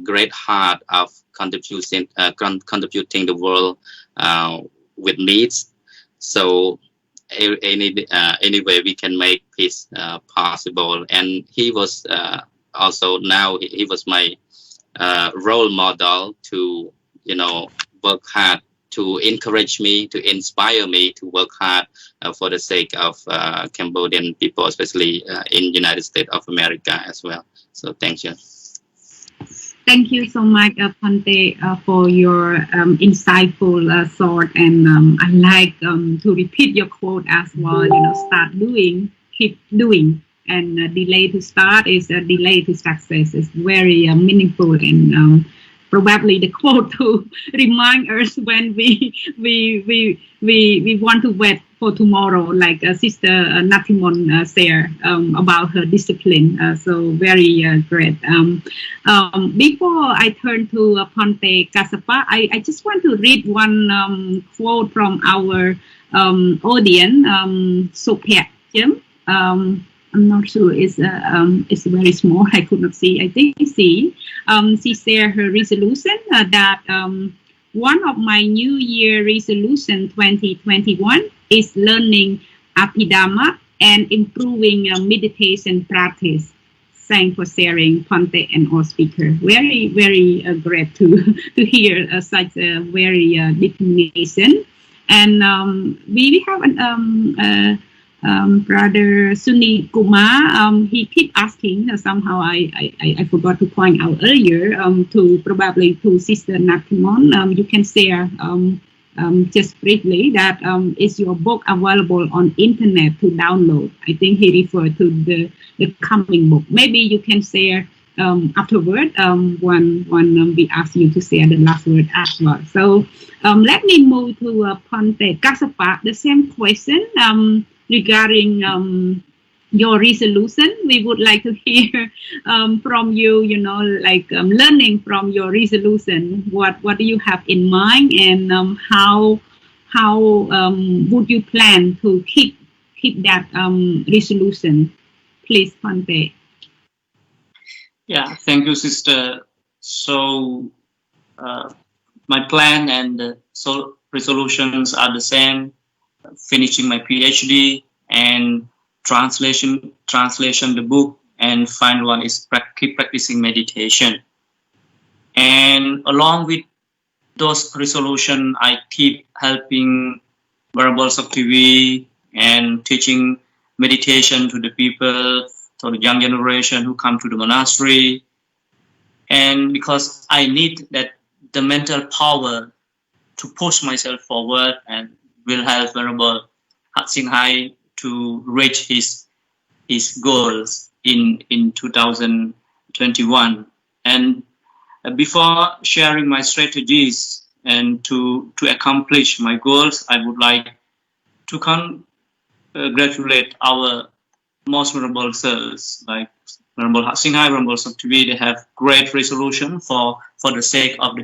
great heart of contributing the world with needs. So anyway, we can make peace possible. And he was also now he was my role model to work hard, to encourage me, to inspire me to work hard for the sake of Cambodian people, especially in United States of America as well. So thank you. Thank you so much, Phante, for your insightful thought. And I like to repeat your quote as well. Start doing, keep doing, and delay to start is a delay to success. It's very meaningful, and probably the quote to remind us when we want to wait for tomorrow, like Sister Natimon said about her discipline. So very great. Before I turn to Phante Kassapa, I just want to read one quote from our audience, Sopek Jim. I'm not sure, it's very small, I could not see. I think she shared her resolution that one of my New Year resolution 2021 is learning Abhidhamma and improving meditation practice. Thanks for sharing, Phante and all speakers. Very, very great to hear such a very determination. And we have an Brother Suni Kumar, he keep asking, somehow I forgot to point out earlier, to Sister Natimon, you can share just briefly that is your book available on internet to download. I think he referred to the coming book. Maybe you can share afterward when we ask you to share the last word as well. So let me move to Phante Kassapa, the same question. Regarding your resolution, we would like to hear from you, learning from your resolution. What do you have in mind, and how would you plan to keep that resolution? Please, Phante. Yeah, thank you, Sister. So my plan and resolutions are the same. Finishing my PhD and translation the book, and final one is keep practicing meditation. And along with those resolutions, I keep helping Venerable Sokchivi and teaching meditation to the people, to the young generation who come to the monastery. And because I need the mental power to push myself forward, and will help Venerable Hatsing Hai to reach his goals in 2021. And before sharing my strategies and to accomplish my goals, I would like to congratulate our most Venerable Sirs, like Venerable Hatsing Hai, Venerable Sokchivi. They have great resolution for the sake of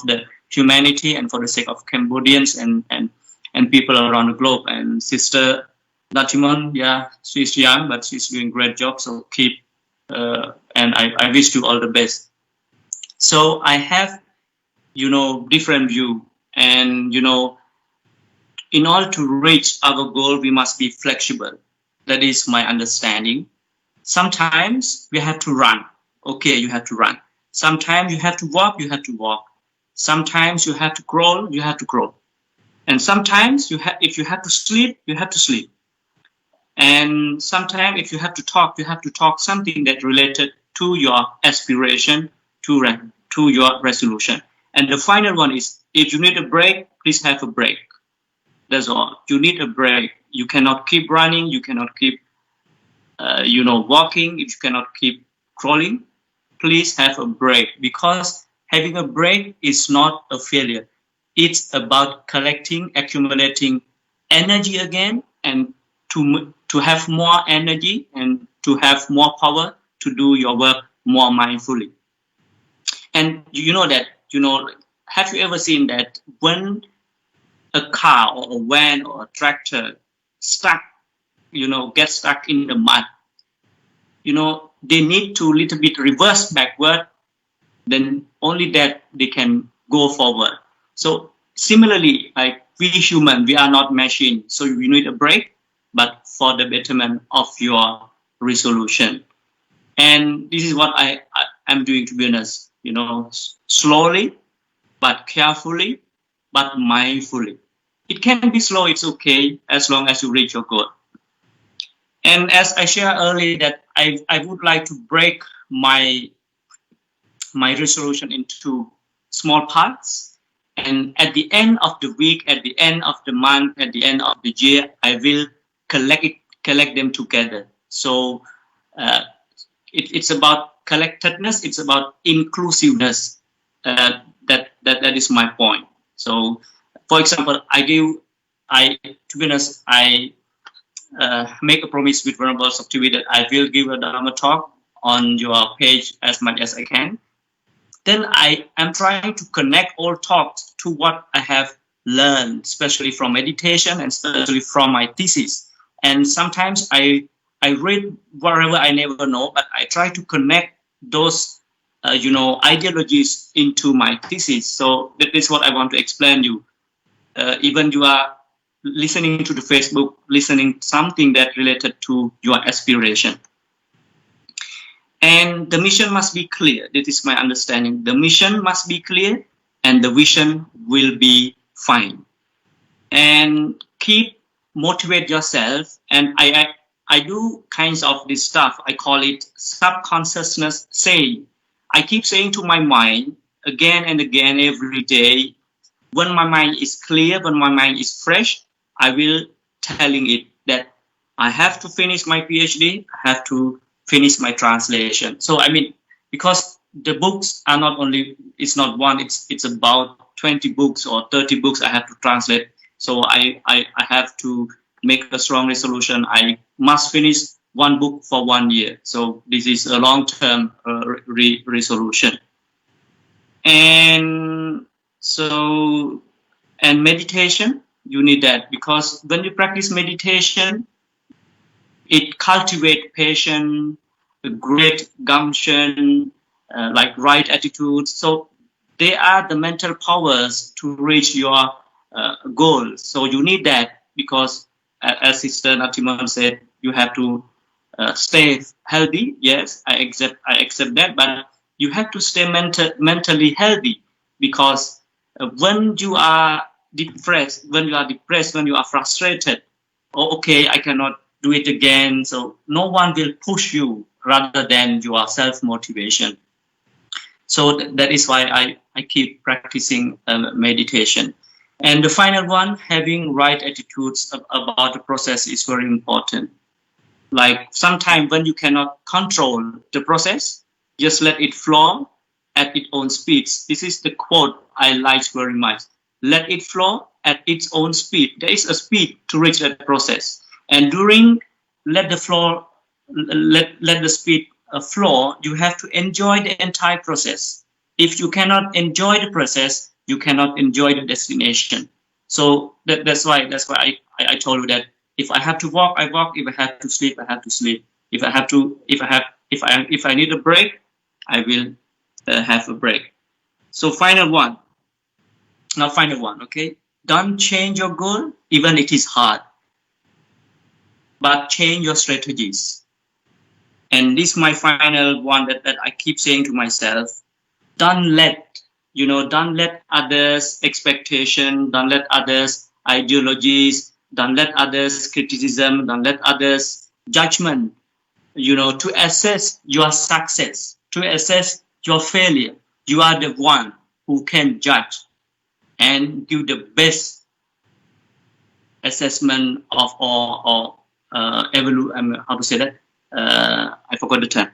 the humanity and for the sake of Cambodians and people around the globe. And Sister Natimon, yeah, she's young, but she's doing great job. So keep, and I wish you all the best. So I have, different view, and, in order to reach our goal, we must be flexible. That is my understanding. Sometimes we have to run. Okay, you have to run. Sometimes you have to walk, you have to walk. Sometimes you have to crawl, you have to crawl. And sometimes if you have to sleep, you have to sleep. And sometimes if you have to talk, you have to talk something that related to your aspiration, to your resolution. And the final one is, if you need a break, please have a break. That's all. You need a break. You cannot keep running. You cannot keep, walking. If you cannot keep crawling, please have a break, because having a break is not a failure. It's about collecting, accumulating energy again, and to have more energy and to have more power to do your work more mindfully. And have you ever seen that when a car or a van or a tractor gets stuck in the mud, they need to little bit reverse backward, then only that they can go forward. So similarly, like we human, we are not machine, so you need a break, but for the betterment of your resolution. And this is what I am doing, to be honest, slowly, but carefully, but mindfully. It can be slow, it's okay, as long as you reach your goal. And as I shared earlier, that I would like to break my resolution into small parts. And at the end of the week, at the end of the month, at the end of the year, I will collect them together. So it's about collectedness, it's about inclusiveness. That is my point. So, for example, to be honest, I make a promise with Venerable Sokchivi that I will give a Dharma talk on your page as much as I can. Then I am trying to connect all talks to what I have learned, especially from meditation and especially from my thesis. And sometimes I read whatever I never know, but I try to connect those ideologies into my thesis. So that is what I want to explain you. Even you are listening to the Facebook, listening something that related to your aspiration. And the mission must be clear. That is my understanding. The mission must be clear and the vision will be fine. And motivate yourself. And I do kinds of this stuff. I call it subconsciousness saying. I keep saying to my mind again and again every day, when my mind is clear, when my mind is fresh, I will telling it that I have to finish my PhD, I have to finish my translation. So because the books are it's not one, it's about 20 books or 30 books I have to translate. So I have to make a strong resolution. I must finish one book for 1 year. So this is a long-term resolution. And meditation, you need that, because when you practice meditation, it cultivates patience, great gumption, like right attitude. So they are the mental powers to reach your goals. So you need that, because as Sister Natimon said, you have to stay healthy. Yes, I accept that, but you have to stay mentally healthy, because when you are depressed, when you are frustrated, okay, I cannot do it again. So no one will push you rather than your self-motivation. So that is why I keep practicing meditation. And the final one, having right attitudes about the process is very important. Like sometimes when you cannot control the process, just let it flow at its own speed. This is the quote I like very much. Let it flow at its own speed. There is a speed to reach that process. And let the speed flow, you have to enjoy the entire process. If you cannot enjoy the process, you cannot enjoy the destination. So that's why I told you that if I have to walk, I walk. If I have to sleep, I have to sleep. If I need a break, I will have a break. So final one, okay? Don't change your goal, even it is hard, but change your strategies. And this is my final one that I keep saying to myself. Don't let others' expectation, don't let others' ideologies, don't let others' criticism, don't let others' judgment, to assess your success, to assess your failure. You are the one who can judge and give the best assessment of how to say that? I forgot the term.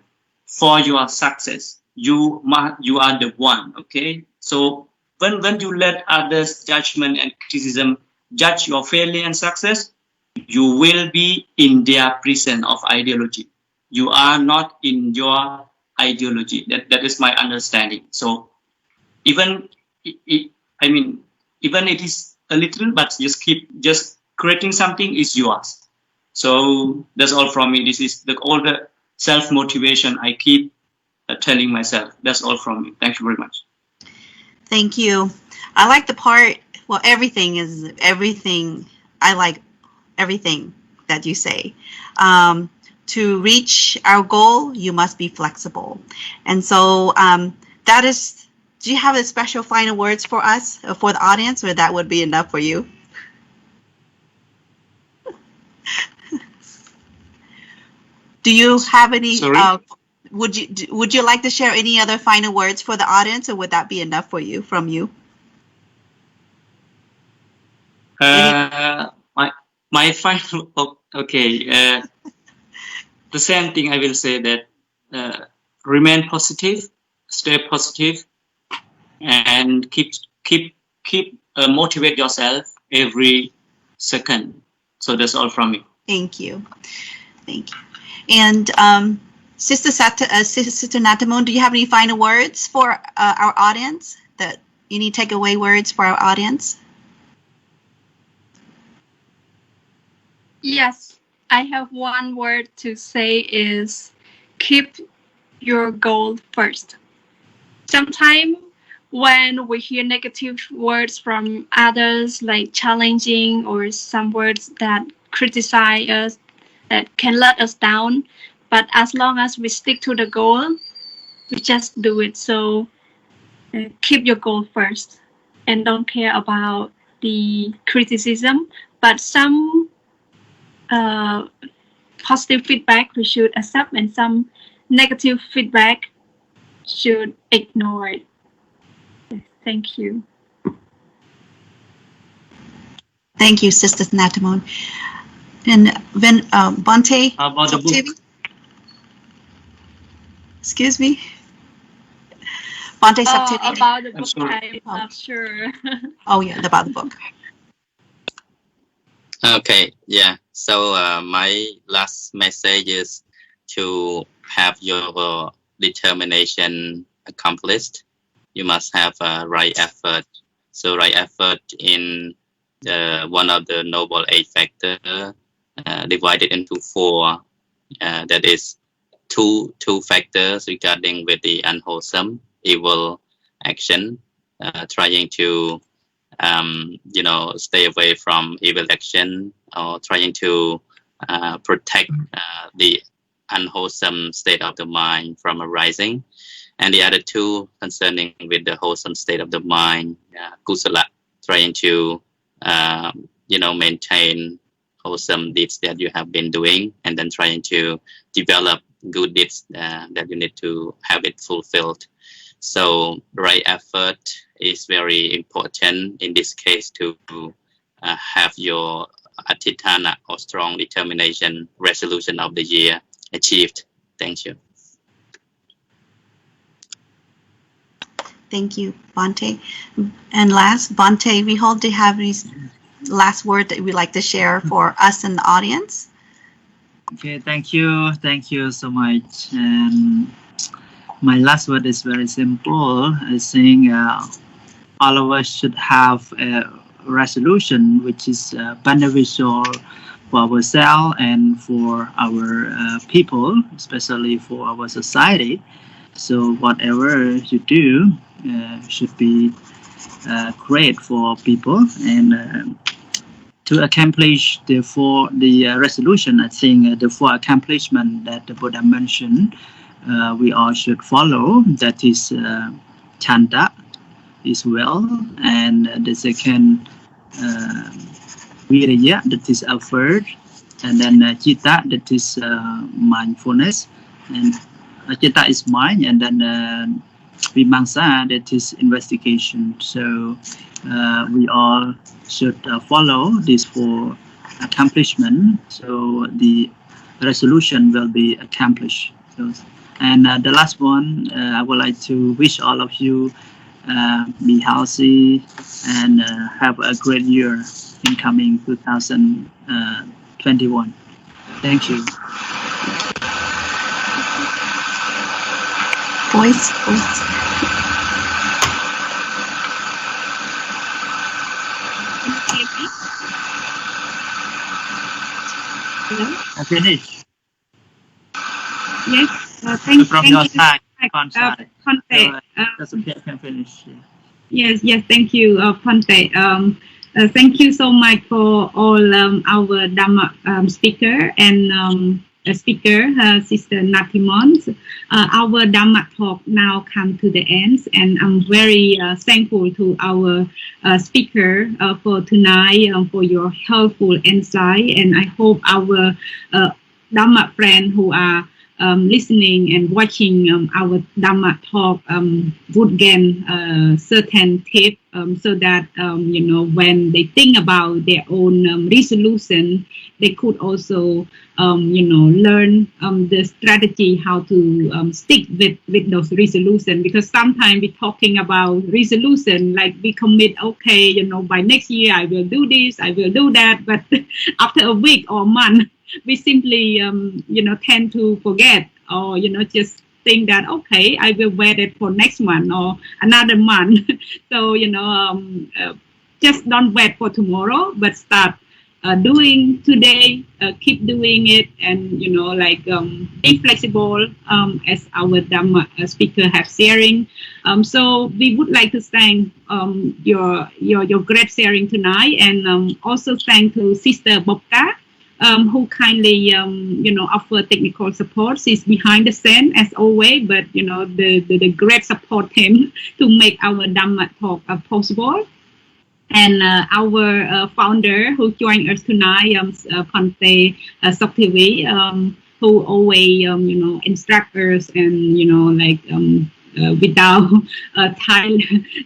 for your success. You are the one. Okay. So when you let others' judgment and criticism judge your failure and success, you will be in their prison of ideology. You are not in your ideology. That is my understanding. So even even it is a little, but just creating something is yours. So that's all from me. This is all the self motivation I keep telling myself. That's all from me. Thank you very much. Thank you. I like the part, well, everything is everything. I like everything that you say. To reach our goal, you must be flexible. And so that is, do you have a special final words for us, for the audience, or that would be enough for you? Do you have any, would you like to share any other final words for the audience, or would that be enough for you, from you? My final, okay. The same thing I will say, that remain positive, stay positive, and keep motivate yourself every second. So that's all from me. Thank you. Thank you. And Sister Natimon, do you have any final words for our audience? That any takeaway words for our audience? Yes, I have one word to say is keep your goal first. Sometimes when we hear negative words from others, like challenging or some words that criticize us, that can let us down, but as long as we stick to the goal, we just do it. So keep your goal first and don't care about the criticism, but some positive feedback we should accept, and some negative feedback should ignore it. Thank you. Thank you, Sister Natimon. And then Bante. About the book. Excuse me. Bante About the book, sorry. I'm not sure. Oh yeah, about the book. Okay, yeah. So my last message is to have your determination accomplished. You must have right effort. So right effort in one of the Noble 8 factors, divided into 4. That is two factors regarding with the unwholesome, evil action, trying to stay away from evil action, or trying to protect the unwholesome state of the mind from arising. And the other 2 concerning with the wholesome state of the mind, kusala, trying to maintain wholesome deeds that you have been doing, and then trying to develop good deeds that you need to have it fulfilled. So right effort is very important in this case to have your atitana, or strong determination, resolution of the year achieved. Thank you. Thank you, Bante. And last, Bante, we hope to have these last word that we'd like to share for us and the audience. Okay, thank you so much. And my last word is very simple. I think all of us should have a resolution which is beneficial for ourselves and for our people, especially for our society. So whatever you do should be great for people, and to accomplish the resolution, I think the 4 accomplishments that the Buddha mentioned, we all should follow. That is chanda, is well, and the second virya, that is effort, and then citta, that is mindfulness, and citta is mind, and then vimamsa, that is investigation. So we all should follow these 4 accomplishments, so the resolution will be accomplished. So And the last one, I would like to wish all of you be healthy and have a great year in coming 2021. Thank you. Voice. Hello? I finish. Yes. From Thank your you. side, Ponte. Ponte. That's okay. I can finish. Yes, thank you, Ponte. Thank you so much for all our Dhamma speaker and Sister Natimon. Our Dhamma talk now come to the end, and I'm very thankful to our speaker for tonight for your helpful insight, and I hope our Dhamma friends who are listening and watching our Dhamma talk would gain certain tips so that when they think about their own resolution, they could also learn the strategy how to stick with those resolutions. Because sometimes we're talking about resolution, like we commit, okay, by next year I will do this, I will do that, but after a week or a month, we simply, tend to forget or, just think that, okay, I will wait it for next month or another month. So, just don't wait for tomorrow, but start doing today, keep doing it, and, be flexible as our Dhamma speaker have sharing. So we would like to thank your great sharing tonight, and also thank to Sister Bobka, who kindly, offer technical support. She's behind the scene as always, but, the great support team to make our Dhamma talk possible. And our founder who joined us tonight, Ponte Soktivi, who always, instruct us and, without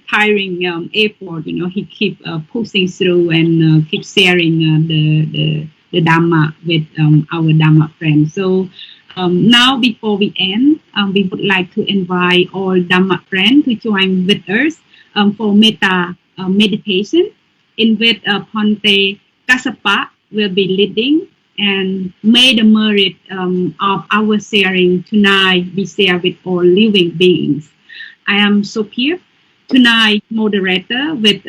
tiring effort, he keep pushing through and keep sharing the Dhamma with our Dhamma friends. So now, before we end, we would like to invite all Dhamma friends to join with us for Metta meditation, in which Ponte Kassapa will be leading, and may the merit of our sharing tonight be shared with all living beings. I am Sophia, tonight moderator with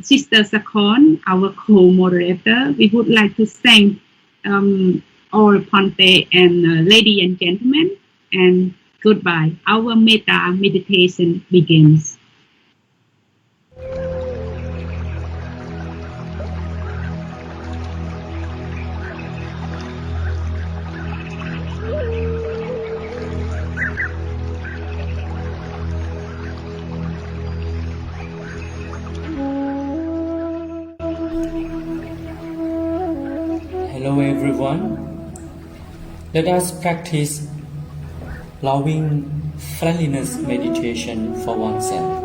Sister Sakon, our co-moderator. We would like to thank all Ponte and ladies and gentlemen, and goodbye. Our Metta meditation begins. Hello everyone. Let us practice loving friendliness meditation for oneself.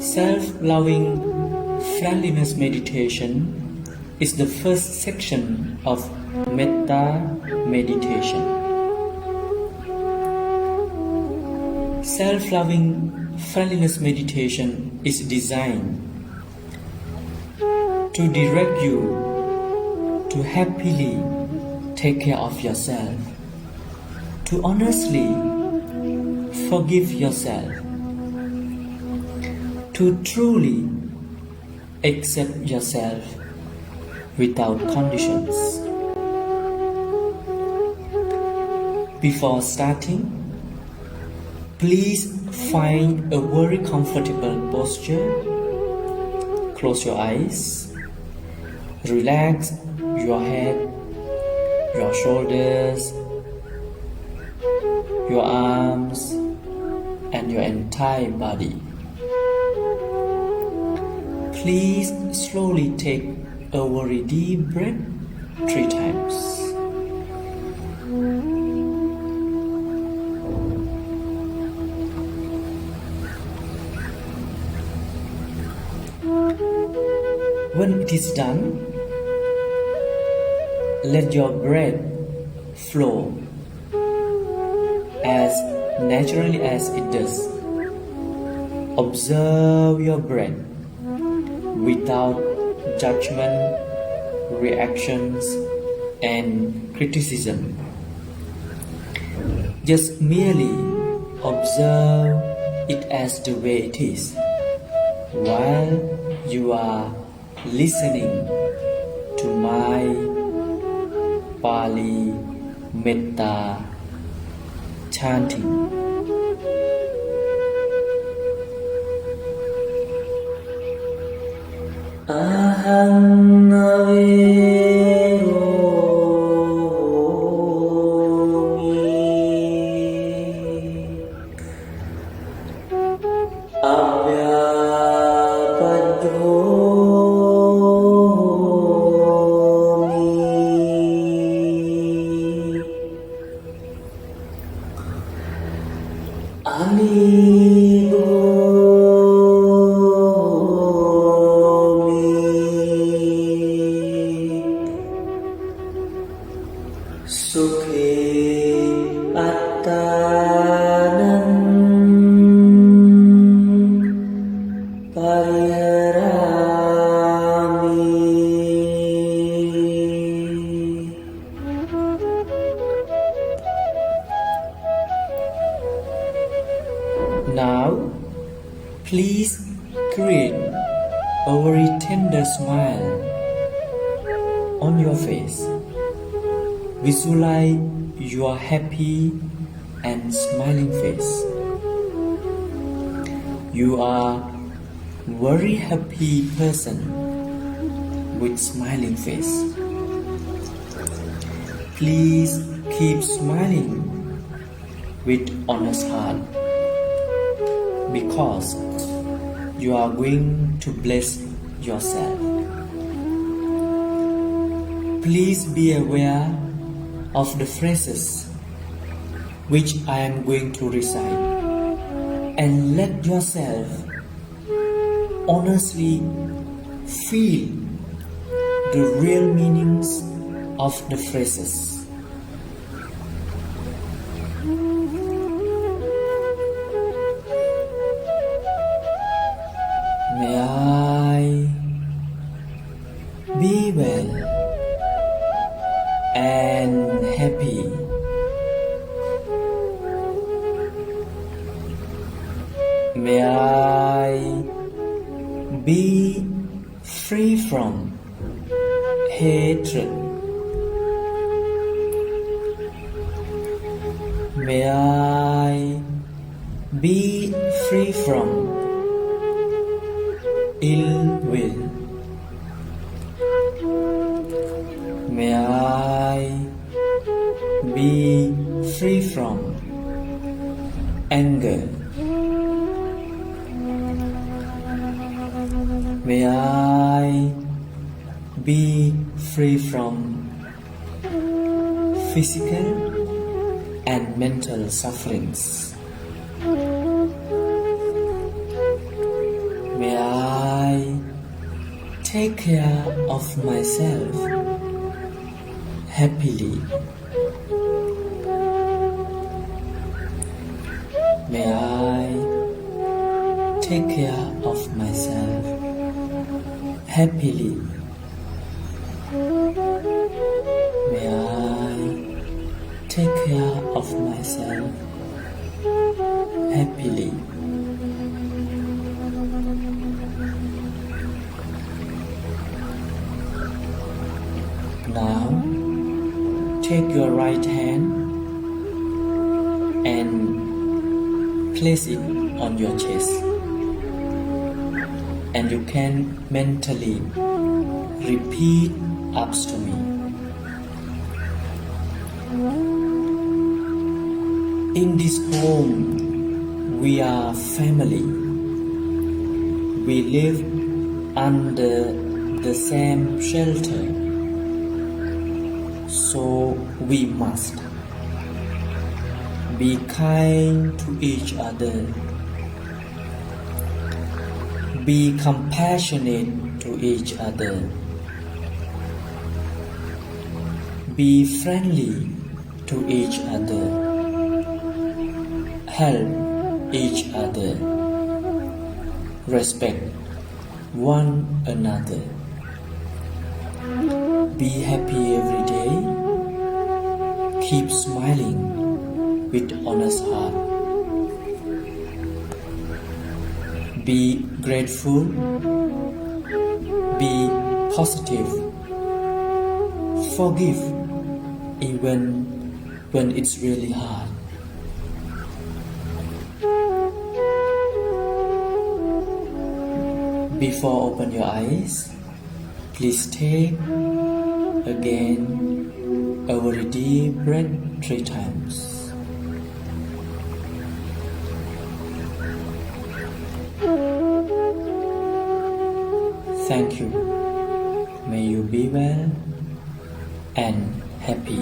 Self-loving friendliness meditation is the first section of Metta meditation. Self-loving friendliness meditation is designed to direct you to happily take care of yourself, to honestly forgive yourself, to truly accept yourself without conditions. Before starting, please find a very comfortable posture. Close your eyes. Relax your head, your shoulders, your arms, and your entire body. Please slowly take a very deep breath 3 times. When it is done, let your breath flow as naturally as it does. Observe your breath without judgment, reactions, and criticism. Just merely observe it as the way it is while you are listening to my Pali Metta chanting. Aham Now, please create a very tender smile on your face. Visualize your happy and smiling face. You are very happy person with smiling face. Please keep smiling with honest heart, because you are going to bless yourself. Please be aware of the phrases which I am going to recite, and let yourself honestly feel the real meanings of the phrases. May I be well and happy. May I be free from hatred. May I be free from ill will. May I be free from anger. May I be free from physical and mental sufferings. May I take care of myself happily. May I take care of myself happily. May I take care of myself happily. Now, take your right hand and place it on your chest, and you can mentally repeat after me. In this home, we are family. We live under the same shelter, so we must be kind to each other, be compassionate to each other, be friendly to each other. Help each other. Respect one another. Be happy every day. Keep smiling with honest heart. Be grateful. Be positive. Forgive even when it's really hard. Before open your eyes, please take again a very deep breath 3 times. Thank you. May you be well and happy.